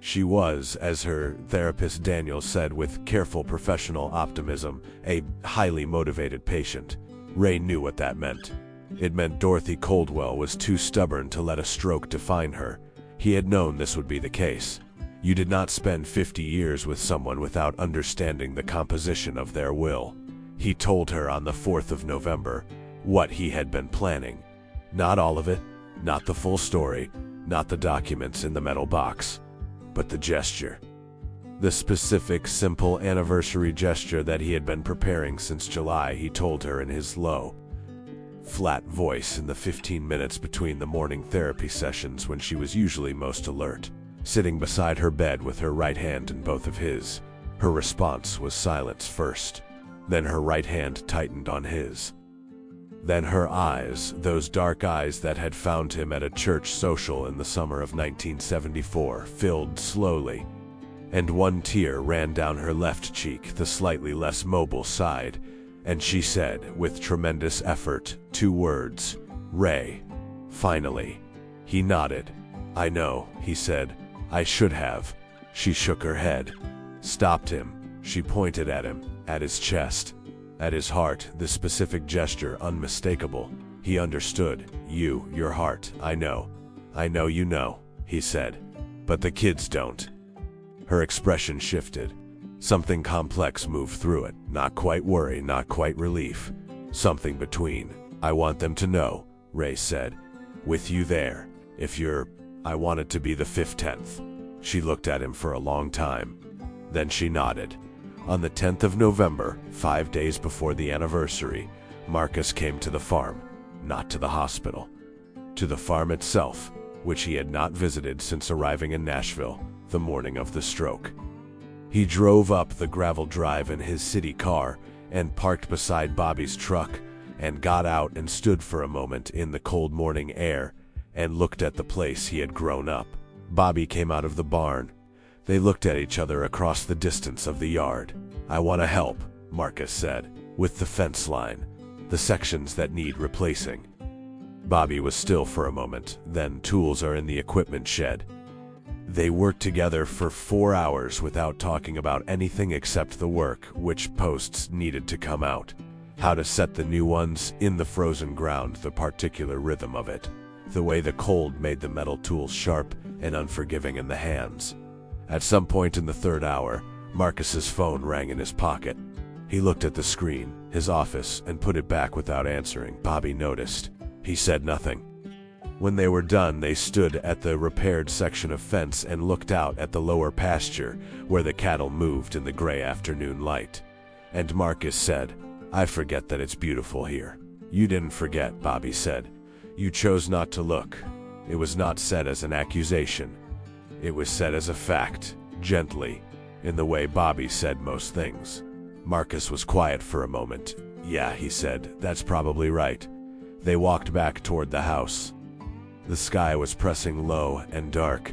She was, as her therapist Daniel said with careful professional optimism, a highly motivated patient. Ray knew what that meant. It meant Dorothy Coldwell was too stubborn to let a stroke define her. He had known this would be the case. You did not spend 50 years with someone without understanding the composition of their will. He told her on the 4th of November what he had been planning. Not all of it, not the full story, not the documents in the metal box, but the gesture. The specific, simple anniversary gesture that he had been preparing since July, he told her in his low, flat voice in the 15 minutes between the morning therapy sessions when she was usually most alert. Sitting beside her bed with her right hand in both of his, her response was silence first. Then her right hand tightened on his. Then her eyes, those dark eyes that had found him at a church social in the summer of 1974, filled slowly, and one tear ran down her left cheek, the slightly less mobile side, and she said, with tremendous effort, 2 words, "Ray." Finally. He nodded. "I know," he said. "I should have." She shook her head. Stopped him. She pointed at him, at his chest, at his heart, the specific gesture unmistakable. He understood. Your heart, I know. I know you know," he said. "But the kids don't." Her expression shifted. Something complex moved through it. Not quite worry, not quite relief. Something between. "I want them to know," Ray said. "With you there. If you're... I want it to be the 15th. She looked at him for a long time. Then she nodded. On the 10th of November, 5 days before the anniversary, Marcus came to the farm, not to the hospital. To the farm itself, which he had not visited since arriving in Nashville the morning of the stroke. He drove up the gravel drive in his city car and parked beside Bobby's truck and got out and stood for a moment in the cold morning air and looked at the place he had grown up. Bobby came out of the barn. They looked at each other across the distance of the yard. "I want to help," Marcus said, "with the fence line, the sections that need replacing." Bobby was still for a moment, then "Tools are in the equipment shed." They worked together for 4 hours without talking about anything except the work, which posts needed to come out, how to set the new ones in the frozen ground, the particular rhythm of it, the way the cold made the metal tools sharp and unforgiving in the hands. At some point in the 3rd hour, Marcus's phone rang in his pocket. He looked at the screen, his office, and put it back without answering. Bobby noticed. He said nothing. When they were done, they stood at the repaired section of fence and looked out at the lower pasture where the cattle moved in the gray afternoon light. And Marcus said, "I forget that it's beautiful here." "You didn't forget," Bobby said. "You chose not to look." It was not said as an accusation. It was said as a fact, gently, in the way Bobby said most things. Marcus was quiet for a moment. "Yeah," he said, "that's probably right." They walked back toward the house. The sky was pressing low and dark,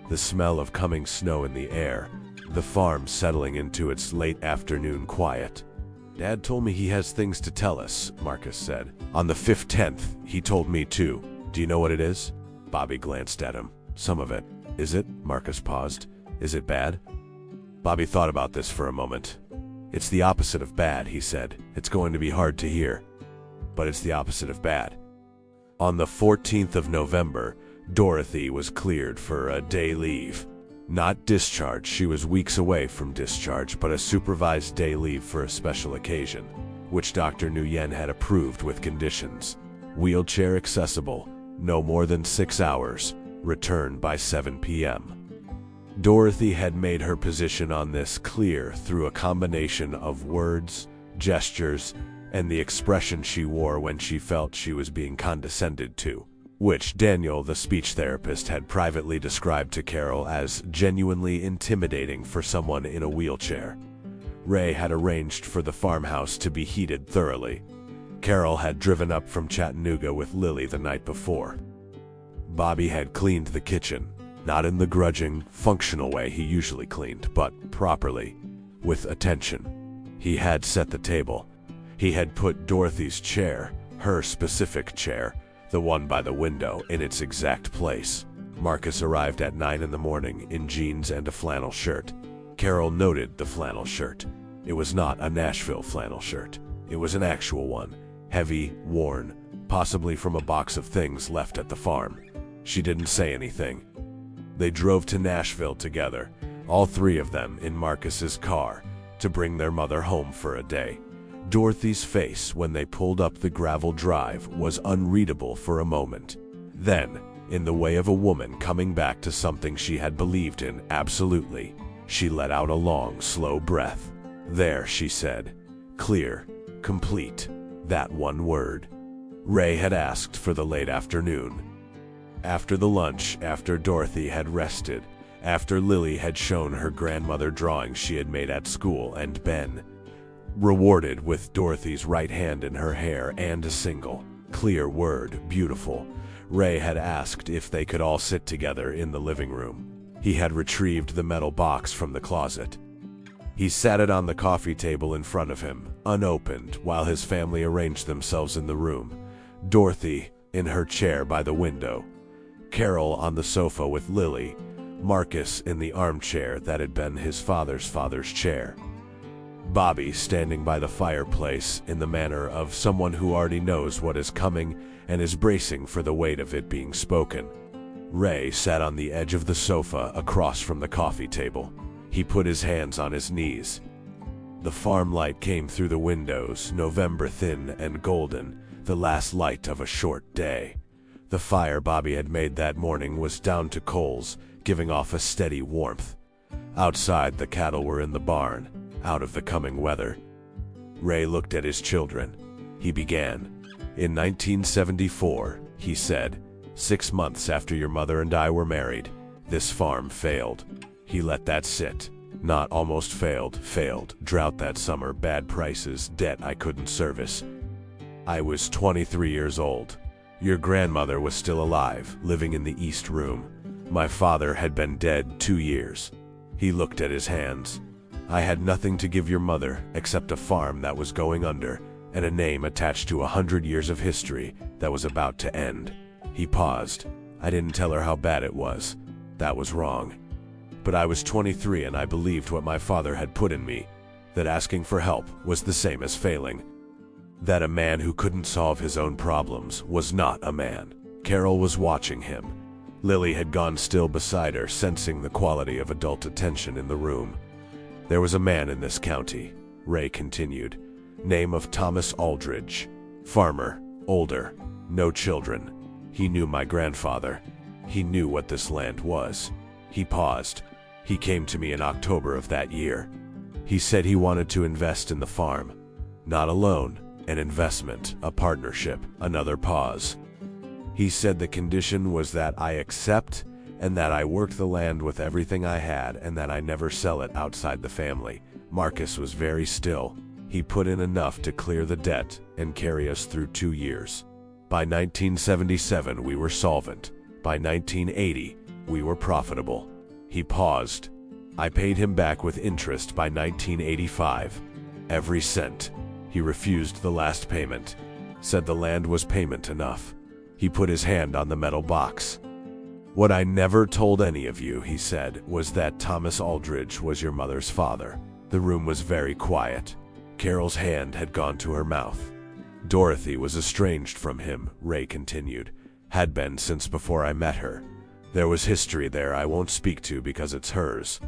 the smell of coming snow in the air, the farm settling into its late afternoon quiet. "Dad told me he has things to tell us," Marcus said. "On the 15th, he told me too. Do you know what it is?" Bobby glanced at him. "Some of it." "Is it?" Marcus paused. "Is it bad?" Bobby thought about this for a moment. "It's the opposite of bad," he said. "It's going to be hard to hear, but it's the opposite of bad." On the 14th of November, Dorothy was cleared for a day leave. Not discharge, she was weeks away from discharge, but a supervised day leave for a special occasion, which Dr. Nguyen had approved with conditions. Wheelchair accessible, no more than 6 hours, return by 7 p.m. Dorothy had made her position on this clear through a combination of words, gestures, and the expression she wore when she felt she was being condescended to, which Daniel, the speech therapist, had privately described to Carol as genuinely intimidating for someone in a wheelchair. Ray had arranged for the farmhouse to be heated thoroughly. Carol had driven up from Chattanooga with Lily the night before. Bobby had cleaned the kitchen, not in the grudging, functional way he usually cleaned, but properly, with attention. He had set the table. He had put Dorothy's chair, her specific chair, the one by the window, in its exact place. Marcus arrived at 9 in the morning in jeans and a flannel shirt. Carol noted the flannel shirt. It was not a Nashville flannel shirt. It was an actual one, heavy, worn, possibly from a box of things left at the farm. She didn't say anything. They drove to Nashville together, all three of them in Marcus's car, to bring their mother home for a day. Dorothy's face when they pulled up the gravel drive was unreadable for a moment. Then, in the way of a woman coming back to something she had believed in absolutely, she let out a long, slow breath. "There," she said. "Clear. Complete. That one word." Ray had asked for the late afternoon. After the lunch, after Dorothy had rested, after Lily had shown her grandmother drawings she had made at school and been rewarded with Dorothy's right hand in her hair and a single, clear word, "beautiful," Ray had asked if they could all sit together in the living room. He had retrieved the metal box from the closet. He sat it on the coffee table in front of him, unopened, while his family arranged themselves in the room. Dorothy in her chair by the window, Carol on the sofa with Lily, Marcus in the armchair that had been his father's chair. Bobby standing by the fireplace in the manner of someone who already knows what is coming and is bracing for the weight of it being spoken. Ray sat on the edge of the sofa across from the coffee table. He put his hands on his knees. The farm light came through the windows, November thin and golden, the last light of a short day. The fire Bobby had made that morning was down to coals, giving off a steady warmth. Outside, the cattle were in the barn, out of the coming weather. Ray looked at his children. He began. "In 1974, he said, 6 months after your mother and I were married, this farm failed." He let that sit. Not almost failed, failed. Drought that summer, bad prices, debt I couldn't service. I was 23 years old. Your grandmother was still alive, living in the East Room. My father had been dead 2 years. He looked at his hands. I had nothing to give your mother except a farm that was going under and a name attached to 100 years of history that was about to end. He paused. I didn't tell her how bad it was. That was wrong. But I was 23 and I believed what my father had put in me, that asking for help was the same as failing. That a man who couldn't solve his own problems was not a man. Carol was watching him. Lily had gone still beside her, sensing the quality of adult attention in the room. There was a man in this county, Ray continued. Name of Thomas Aldridge. Farmer, older, no children. He knew my grandfather. He knew what this land was. He paused. He came to me in October of that year. He said he wanted to invest in the farm. Not a loan, an investment, a partnership. Another pause. He said the condition was that I accept and that I work the land with everything I had and that I never sell it outside the family. Marcus was very still. He put in enough to clear the debt and carry us through 2 years. By 1977, we were solvent. By 1980, we were profitable. He paused. I paid him back with interest by 1985. Every cent. He refused the last payment. Said the land was payment enough. He put his hand on the metal box. What I never told any of you, he said, was that Thomas Aldridge was your mother's father. The room was very quiet. Carol's hand had gone to her mouth. Dorothy was estranged from him, Ray continued. Had been since before I met her. There was history there I won't speak to because it's hers.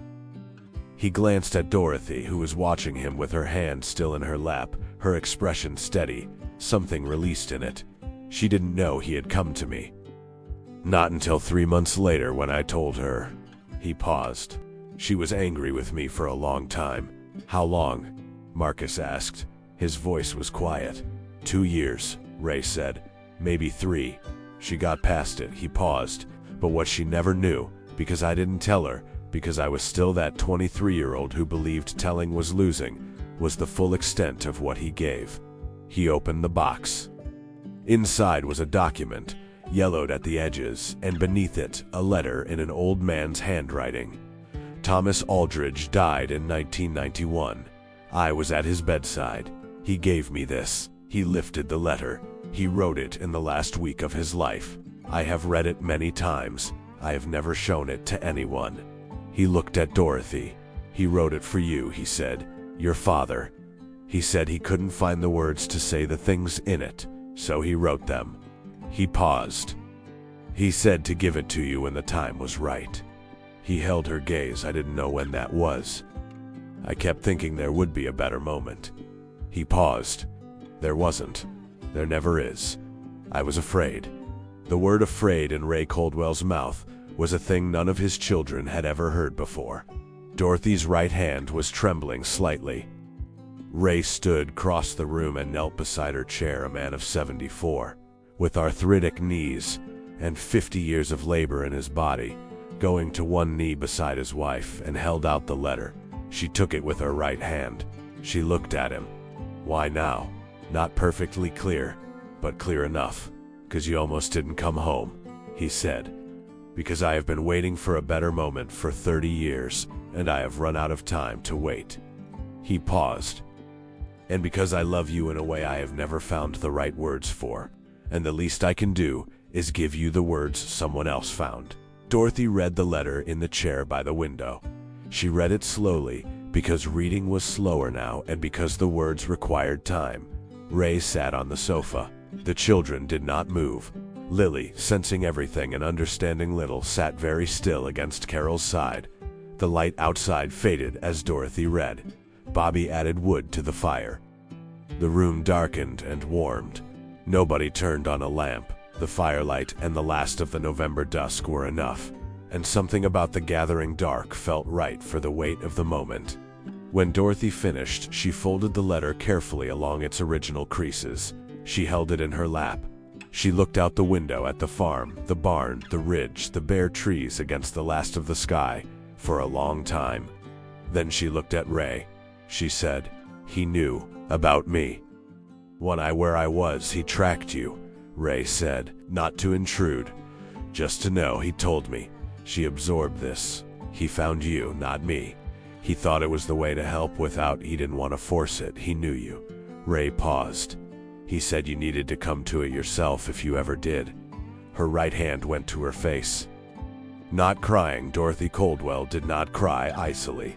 He glanced at Dorothy, who was watching him with her hand still in her lap, her expression steady, something released in it. She didn't know he had come to me. Not until 3 months later when I told her. He paused. She was angry with me for a long time. How long? Marcus asked. His voice was quiet. 2 years, Ray said. Maybe 3. She got past it. He paused. But what she never knew, because I didn't tell her, because I was still that 23-year-old who believed telling was losing, was the full extent of what he gave. He opened the box. Inside was a document, yellowed at the edges, and beneath it, a letter in an old man's handwriting. Thomas Aldridge died in 1991. I was at his bedside. He gave me this. He lifted the letter. He wrote it in the last week of his life. I have read it many times. I have never shown it to anyone. He looked at Dorothy. He wrote it for you, he said. Your father. He said he couldn't find the words to say the things in it, so he wrote them. He paused. He said to give it to you when the time was right. He held her gaze. I didn't know when that was. I kept thinking there would be a better moment. He paused. There wasn't. There never is. I was afraid. The word afraid in Ray Coldwell's mouth was a thing none of his children had ever heard before. Dorothy's right hand was trembling slightly. Ray stood across the room and knelt beside her chair, a man of 74, with arthritic knees and 50 years of labor in his body, going to one knee beside his wife, and held out the letter. She took it with her right hand. She looked at him. Why now? Not perfectly clear, but clear enough. 'Cause you almost didn't come home, he said. Because I have been waiting for a better moment for 30 years, and I have run out of time to wait. He paused. And because I love you in a way I have never found the right words for, and the least I can do is give you the words someone else found. Dorothy read the letter in the chair by the window. She read it slowly, because reading was slower now and because the words required time. Ray sat on the sofa. The children did not move. Lily, sensing everything and understanding little, sat very still against Carol's side. The light outside faded as Dorothy read. Bobby added wood to the fire. The room darkened and warmed. Nobody turned on a lamp. The firelight and the last of the November dusk were enough, and something about the gathering dark felt right for the weight of the moment. When Dorothy finished, she folded the letter carefully along its original creases. She held it in her lap. She looked out the window at the farm, the barn, the ridge, the bare trees against the last of the sky, for a long time. Then she looked at Ray. She said, "He knew about me. Where I was, he tracked you," Ray said, "not to intrude, just to know. He told me." She absorbed this. "He found you, not me. He thought it was the way to help he didn't want to force it. He knew you." Ray paused. "He said you needed to come to it yourself if you ever did." Her right hand went to her face. Not crying, Dorothy Coldwell did not cry icily,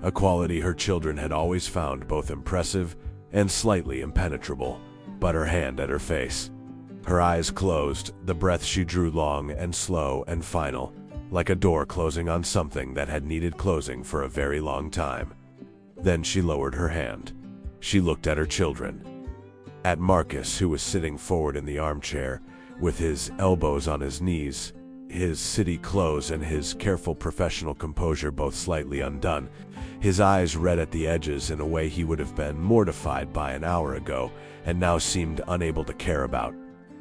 a quality her children had always found both impressive and slightly impenetrable, but her hand at her face. Her eyes closed, the breath she drew long and slow and final, like a door closing on something that had needed closing for a very long time. Then she lowered her hand. She looked at her children. At Marcus, who was sitting forward in the armchair, with his elbows on his knees, his city clothes and his careful professional composure both slightly undone, his eyes red at the edges in a way he would have been mortified by an hour ago, and now seemed unable to care about.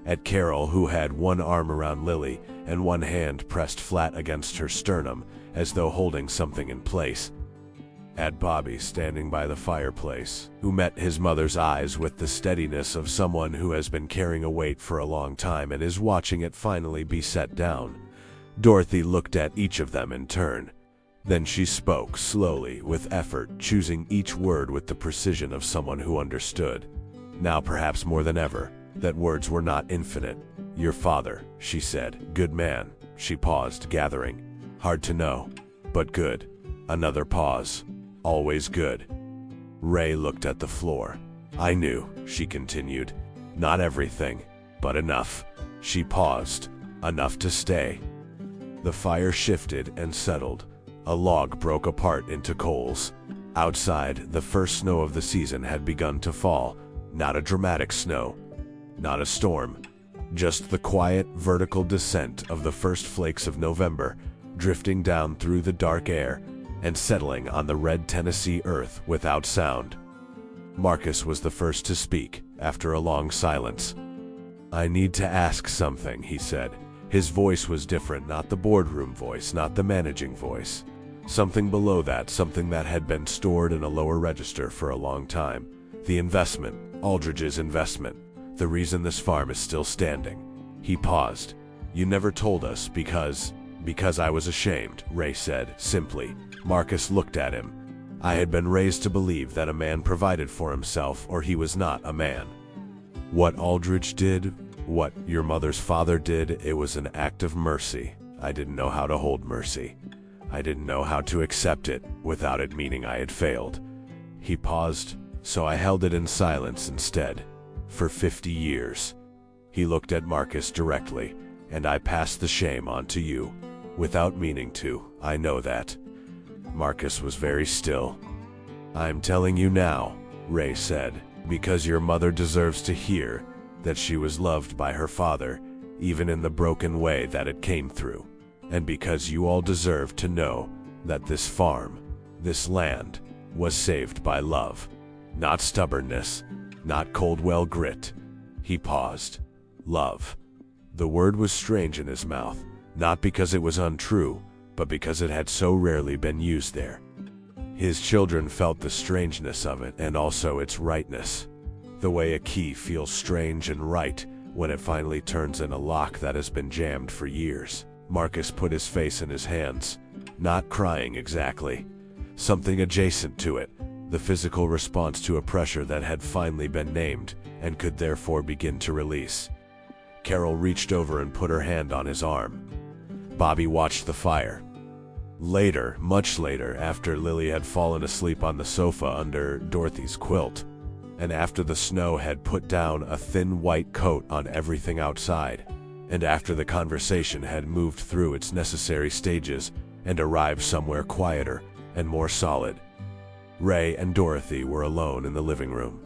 At Carol, who had one arm around Lily and one hand pressed flat against her sternum, as though holding something in place. At Bobby, standing by the fireplace, who met his mother's eyes with the steadiness of someone who has been carrying a weight for a long time and is watching it finally be set down. Dorothy looked at each of them in turn. Then she spoke slowly, with effort, choosing each word with the precision of someone who understood. Now perhaps more than ever, that words were not infinite. "Your father," she said. "Good man." She paused, gathering. "Hard to know, but good." Another pause. "Always good." Ray looked at the floor. "I knew," she continued. "Not everything, but enough." She paused. "Enough to stay." The fire shifted and settled. A log broke apart into coals. Outside, the first snow of the season had begun to fall. Not a dramatic snow. Not a storm. Just the quiet, vertical descent of the first flakes of November, drifting down through the dark air and settling on the red Tennessee earth without sound. Marcus was the first to speak, after a long silence. "I need to ask something," he said. His voice was different, not the boardroom voice, not the managing voice. Something below that, something that had been stored in a lower register for a long time. The investment, Aldridge's investment. The reason this farm is still standing. He paused. "You never told us because I was ashamed," Ray said, simply. Marcus looked at him. "I had been raised to believe that a man provided for himself or he was not a man." What Aldrich did, what your mother's father did, it was an act of mercy. I didn't know how to hold mercy. I didn't know how to accept it without it meaning I had failed. He paused, so I held it in silence instead. For 50 years. He looked at Marcus directly, and I passed the shame on to you. Without meaning to, I know that. Marcus was very still. I'm telling you now, Ray said, because your mother deserves to hear that she was loved by her father, even in the broken way that it came through. And because you all deserve to know that this farm, this land, was saved by love. Not stubbornness, not Coldwell grit. He paused. Love. The word was strange in his mouth, not because it was untrue, but because it had so rarely been used there. His children felt the strangeness of it and also its rightness. The way a key feels strange and right when it finally turns in a lock that has been jammed for years. Marcus put his face in his hands, not crying exactly. Something adjacent to it, the physical response to a pressure that had finally been named and could therefore begin to release. Carol reached over and put her hand on his arm. Bobby watched the fire. Later, much later, after Lily had fallen asleep on the sofa under Dorothy's quilt, and after the snow had put down a thin white coat on everything outside, and after the conversation had moved through its necessary stages and arrived somewhere quieter and more solid, Ray and Dorothy were alone in the living room.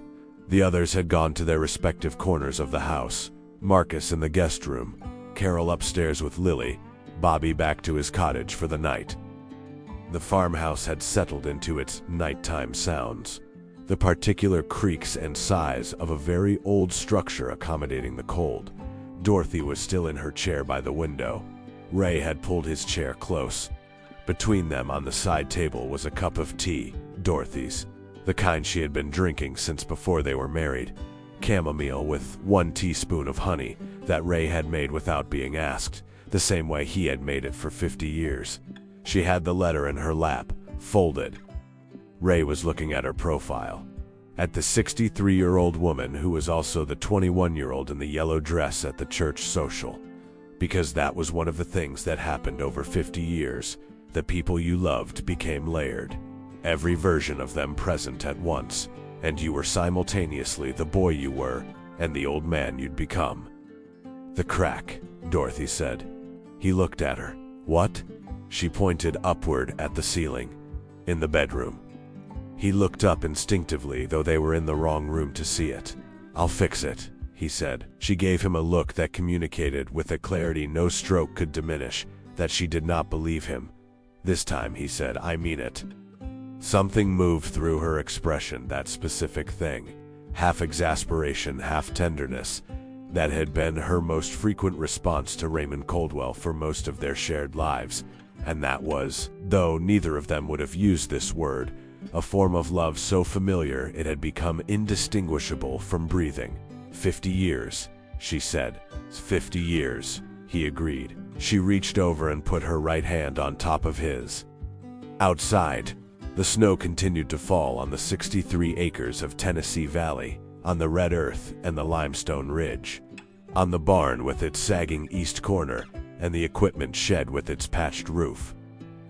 The others had gone to their respective corners of the house, Marcus in the guest room, Carol upstairs with Lily, Bobby back to his cottage for the night. The farmhouse had settled into its nighttime sounds, the particular creaks and sighs of a very old structure accommodating the cold. Dorothy was still in her chair by the window. Ray had pulled his chair close. Between them on the side table was a cup of tea, Dorothy's, the kind she had been drinking since before they were married. Chamomile with 1 teaspoon of honey that Ray had made without being asked, the same way he had made it for 50 years. She had the letter in her lap, folded. Ray was looking at her profile, at the 63-year-old woman who was also the 21-year-old in the yellow dress at the church social. Because that was one of the things that happened over 50 years. The people you loved became layered, every version of them present at once, and you were simultaneously the boy you were and the old man you'd become. The crack, Dorothy said. He looked at her. What? She pointed upward at the ceiling. In the bedroom. He looked up instinctively, though they were in the wrong room to see it. I'll fix it, he said. She gave him a look that communicated with a clarity no stroke could diminish that she did not believe him. This time, he said, I mean it. Something moved through her expression, that specific thing, half exasperation, half tenderness, that had been her most frequent response to Raymond Coldwell for most of their shared lives, and that was, though neither of them would have used this word, a form of love so familiar it had become indistinguishable from breathing. 50 years, she said. 50 years, he agreed. She reached over and put her right hand on top of his. Outside, the snow continued to fall on the 63 acres of Tennessee Valley, on the red earth and the limestone ridge, on the barn with its sagging east corner and the equipment shed with its patched roof,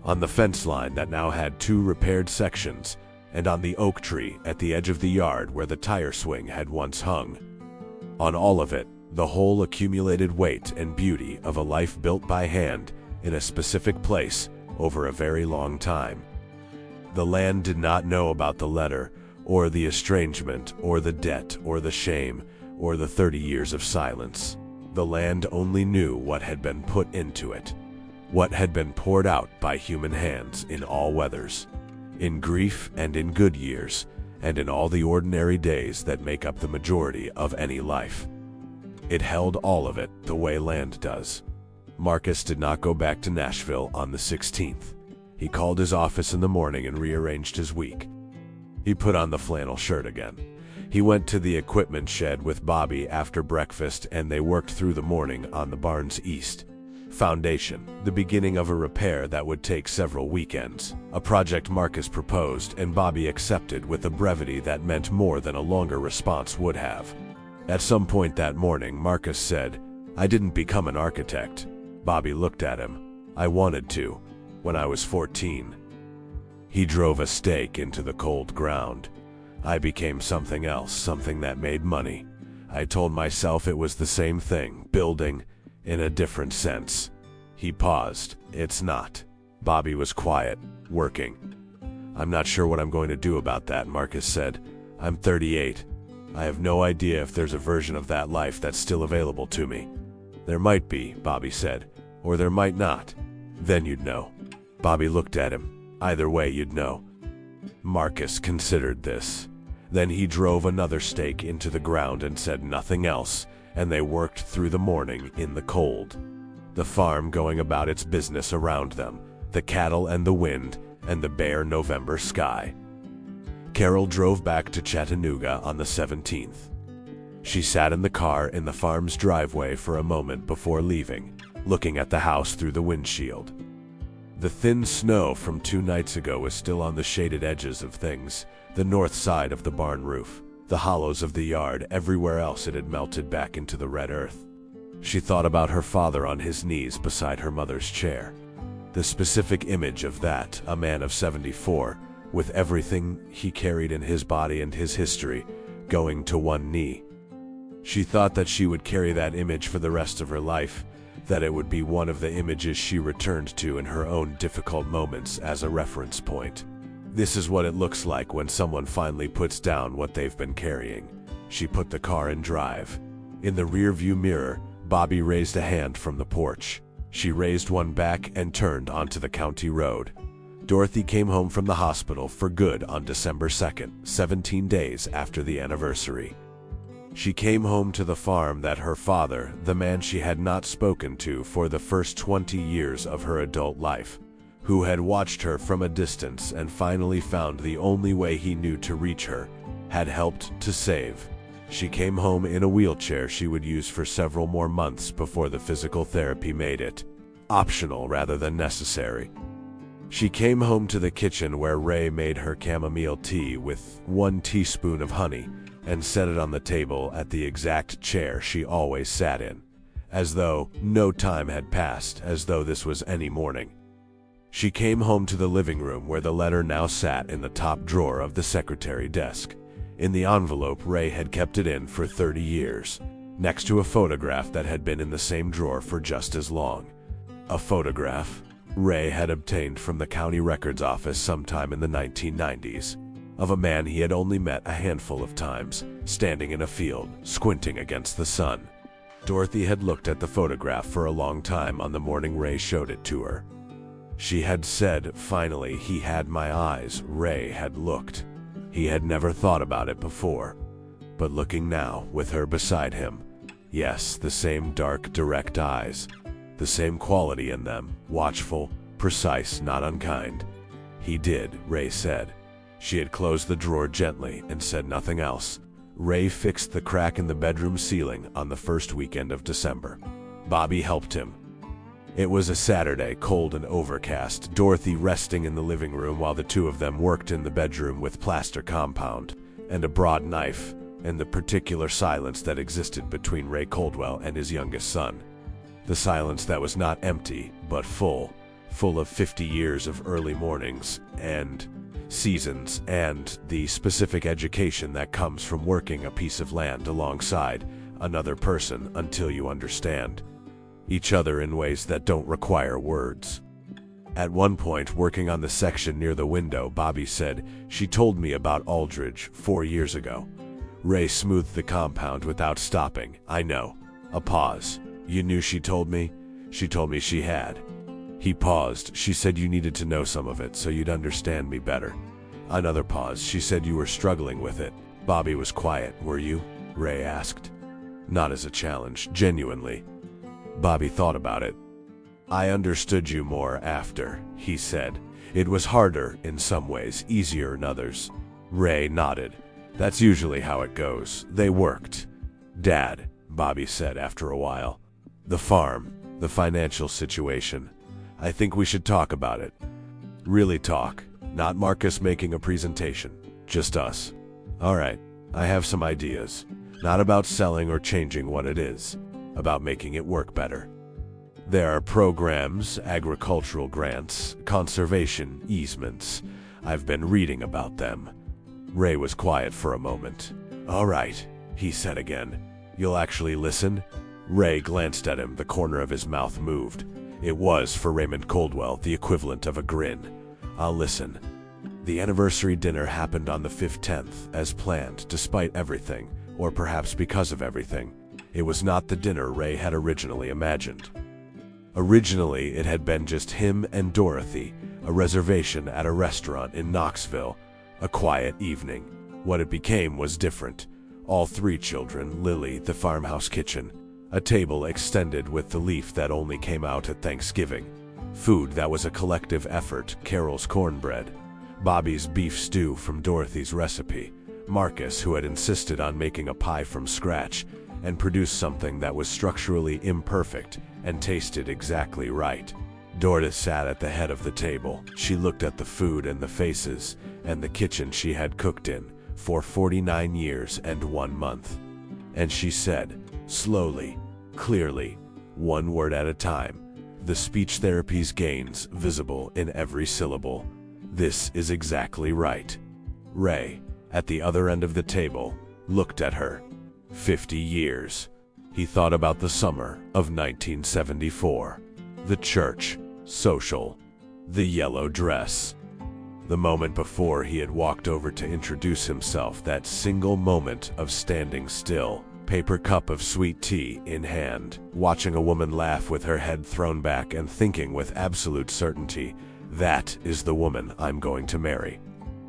on the fence line that now had 2 repaired sections, and on the oak tree at the edge of the yard where the tire swing had once hung. On all of it, the whole accumulated weight and beauty of a life built by hand in a specific place over a very long time. The land did not know about the letter, or the estrangement, or the debt, or the shame, or the 30 years of silence. The land only knew what had been put into it, what had been poured out by human hands in all weathers, in grief and in good years, and in all the ordinary days that make up the majority of any life. It held all of it the way land does. Marcus did not go back to Nashville on the 16th. He called his office in the morning and rearranged his week. He put on the flannel shirt again. He went to the equipment shed with Bobby after breakfast, and they worked through the morning on the barn's east foundation, the beginning of a repair that would take several weekends, a project Marcus proposed and Bobby accepted with a brevity that meant more than a longer response would have. At some point that morning, Marcus said, "I didn't become an architect." Bobby looked at him. "I wanted to, when I was 14. He drove a stake into the cold ground. I became something else, something that made money. I told myself it was the same thing, building, in a different sense." He paused. "It's not." Bobby was quiet, working. "I'm not sure what I'm going to do about that," Marcus said. "I'm 38. I have no idea if there's a version of that life that's still available to me." "There might be," Bobby said, "or there might not. Then you'd know." Bobby looked at him. "Either way, you'd know." Marcus considered this. Then he drove another stake into the ground and said nothing else, and they worked through the morning in the cold. The farm going about its business around them, the cattle and the wind, and the bare November sky. Carol drove back to Chattanooga on the 17th. She sat in the car in the farm's driveway for a moment before leaving, looking at the house through the windshield. The thin snow from 2 nights ago was still on the shaded edges of things, the north side of the barn roof, the hollows of the yard. Everywhere else it had melted back into the red earth. She thought about her father on his knees beside her mother's chair. The specific image of that, a man of 74, with everything he carried in his body and his history, going to one knee. She thought that she would carry that image for the rest of her life, that it would be one of the images she returned to in her own difficult moments as a reference point. This is what it looks like when someone finally puts down what they've been carrying. She put the car in drive. In the rear-view mirror, Bobby raised a hand from the porch. She raised one back and turned onto the county road. Dorothy came home from the hospital for good on December 2nd, 17 days after the anniversary. She came home to the farm that her father, the man she had not spoken to for the first 20 years of her adult life, who had watched her from a distance and finally found the only way he knew to reach her, had helped to save. She came home in a wheelchair she would use for several more months before the physical therapy made it optional rather than necessary. She came home to the kitchen where Ray made her chamomile tea with 1 teaspoon of honey and set it on the table at the exact chair she always sat in, as though no time had passed, as though this was any morning. She came home to the living room where the letter now sat in the top drawer of the secretary desk. In the envelope, Ray had kept it in for 30 years, next to a photograph that had been in the same drawer for just as long. A photograph Ray had obtained from the county records office sometime in the 1990s, of a man he had only met a handful of times, standing in a field, squinting against the sun. Dorothy had looked at the photograph for a long time on the morning Ray showed it to her. She had said, "Finally, he had my eyes." Ray had looked. He had never thought about it before. But looking now, with her beside him, yes, the same dark, direct eyes, the same quality in them, watchful, precise, not unkind. "He did," Ray said. She had closed the drawer gently and said nothing else. Ray fixed the crack in the bedroom ceiling on the first weekend of December. Bobby helped him. It was a Saturday, cold and overcast, Dorothy resting in the living room while the two of them worked in the bedroom with plaster compound and a broad knife, and the particular silence that existed between Ray Coldwell and his youngest son. The silence that was not empty, but full of 50 years of early mornings and seasons and the specific education that comes from working a piece of land alongside another person until you understand each other in ways that don't require words. At one point, working on the section near the window, Bobby said, "She told me about Aldridge 4 years ago." Ray smoothed the compound without stopping. "I know." A pause. "You knew she told me?" "She told me she had." He paused. "She said you needed to know some of it so you'd understand me better." Another pause. "She said you were struggling with it." Bobby was quiet. "Were you?" Ray asked. Not as a challenge, genuinely. Bobby thought about it. "I understood you more after," he said. "It was harder in some ways, easier in others." Ray nodded. "That's usually how it goes. They worked." "Dad," Bobby said after a while. "The farm, the financial situation. I think we should talk about it. Really talk. Not Marcus making a presentation. Just us." "All right. I have some ideas." Not about selling or changing what it is, about making it work better. There are programs, agricultural grants, conservation easements. I've been reading about them. Ray was quiet for a moment. All right, he said again. You'll actually listen? Ray glanced at him, the corner of his mouth moved. It was, for Raymond Coldwell, the equivalent of a grin. I'll listen. The anniversary dinner happened on the 15th, as planned, despite everything, or perhaps because of everything. It was not the dinner Ray had originally imagined. Originally, it had been just him and Dorothy, a reservation at a restaurant in Knoxville, a quiet evening. What it became was different. All three children, Lily, the farmhouse kitchen, a table extended with the leaf that only came out at Thanksgiving, food that was a collective effort, Carol's cornbread, Bobby's beef stew from Dorothy's recipe, Marcus, who had insisted on making a pie from scratch and produced something that was structurally imperfect and tasted exactly right. Dorothy sat at the head of the table. She looked at the food and the faces and the kitchen she had cooked in for 49 years and 1 month. And she said, slowly, clearly, one word at a time, the speech therapy's gains visible in every syllable. This is exactly right. Ray, at the other end of the table, looked at her. 50 years. He thought about the summer of 1974. The church, social, the yellow dress. The moment before he had walked over to introduce himself, that single moment of standing still, paper cup of sweet tea in hand, watching a woman laugh with her head thrown back and thinking with absolute certainty, that is the woman I'm going to marry.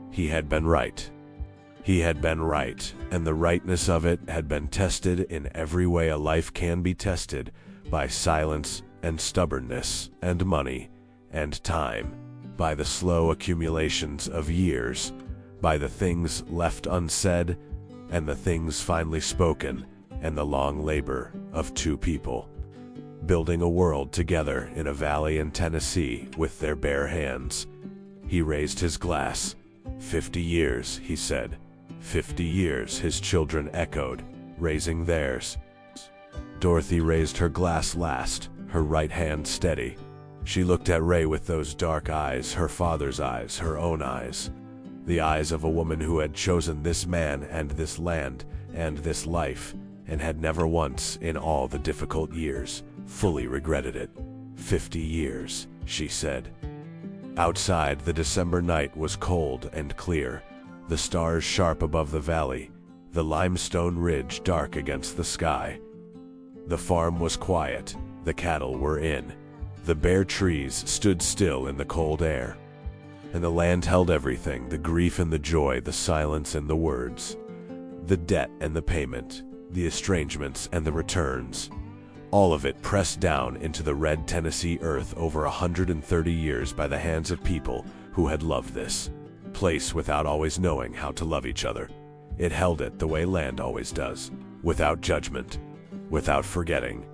He had been right. He had been right, and the rightness of it had been tested in every way a life can be tested, by silence and stubbornness and money and time, by the slow accumulations of years, by the things left unsaid and the things finally spoken, and the long labor of two people, building a world together in a valley in Tennessee with their bare hands. He raised his glass. 50 years, he said. 50 years, his children echoed, raising theirs. Dorothy raised her glass last, her right hand steady. She looked at Ray with those dark eyes, her father's eyes, her own eyes. The eyes of a woman who had chosen this man and this land and this life, and had never once, in all the difficult years, fully regretted it. 50 years, she said. Outside, the December night was cold and clear, the stars sharp above the valley, the limestone ridge dark against the sky. The farm was quiet, the cattle were in. The bare trees stood still in the cold air. And the land held everything, the grief and the joy, the silence and the words, the debt and the payment, the estrangements and the returns. All of it pressed down into the red Tennessee earth over 130 years by the hands of people who had loved this place without always knowing how to love each other. It held it the way land always does, without judgment, without forgetting,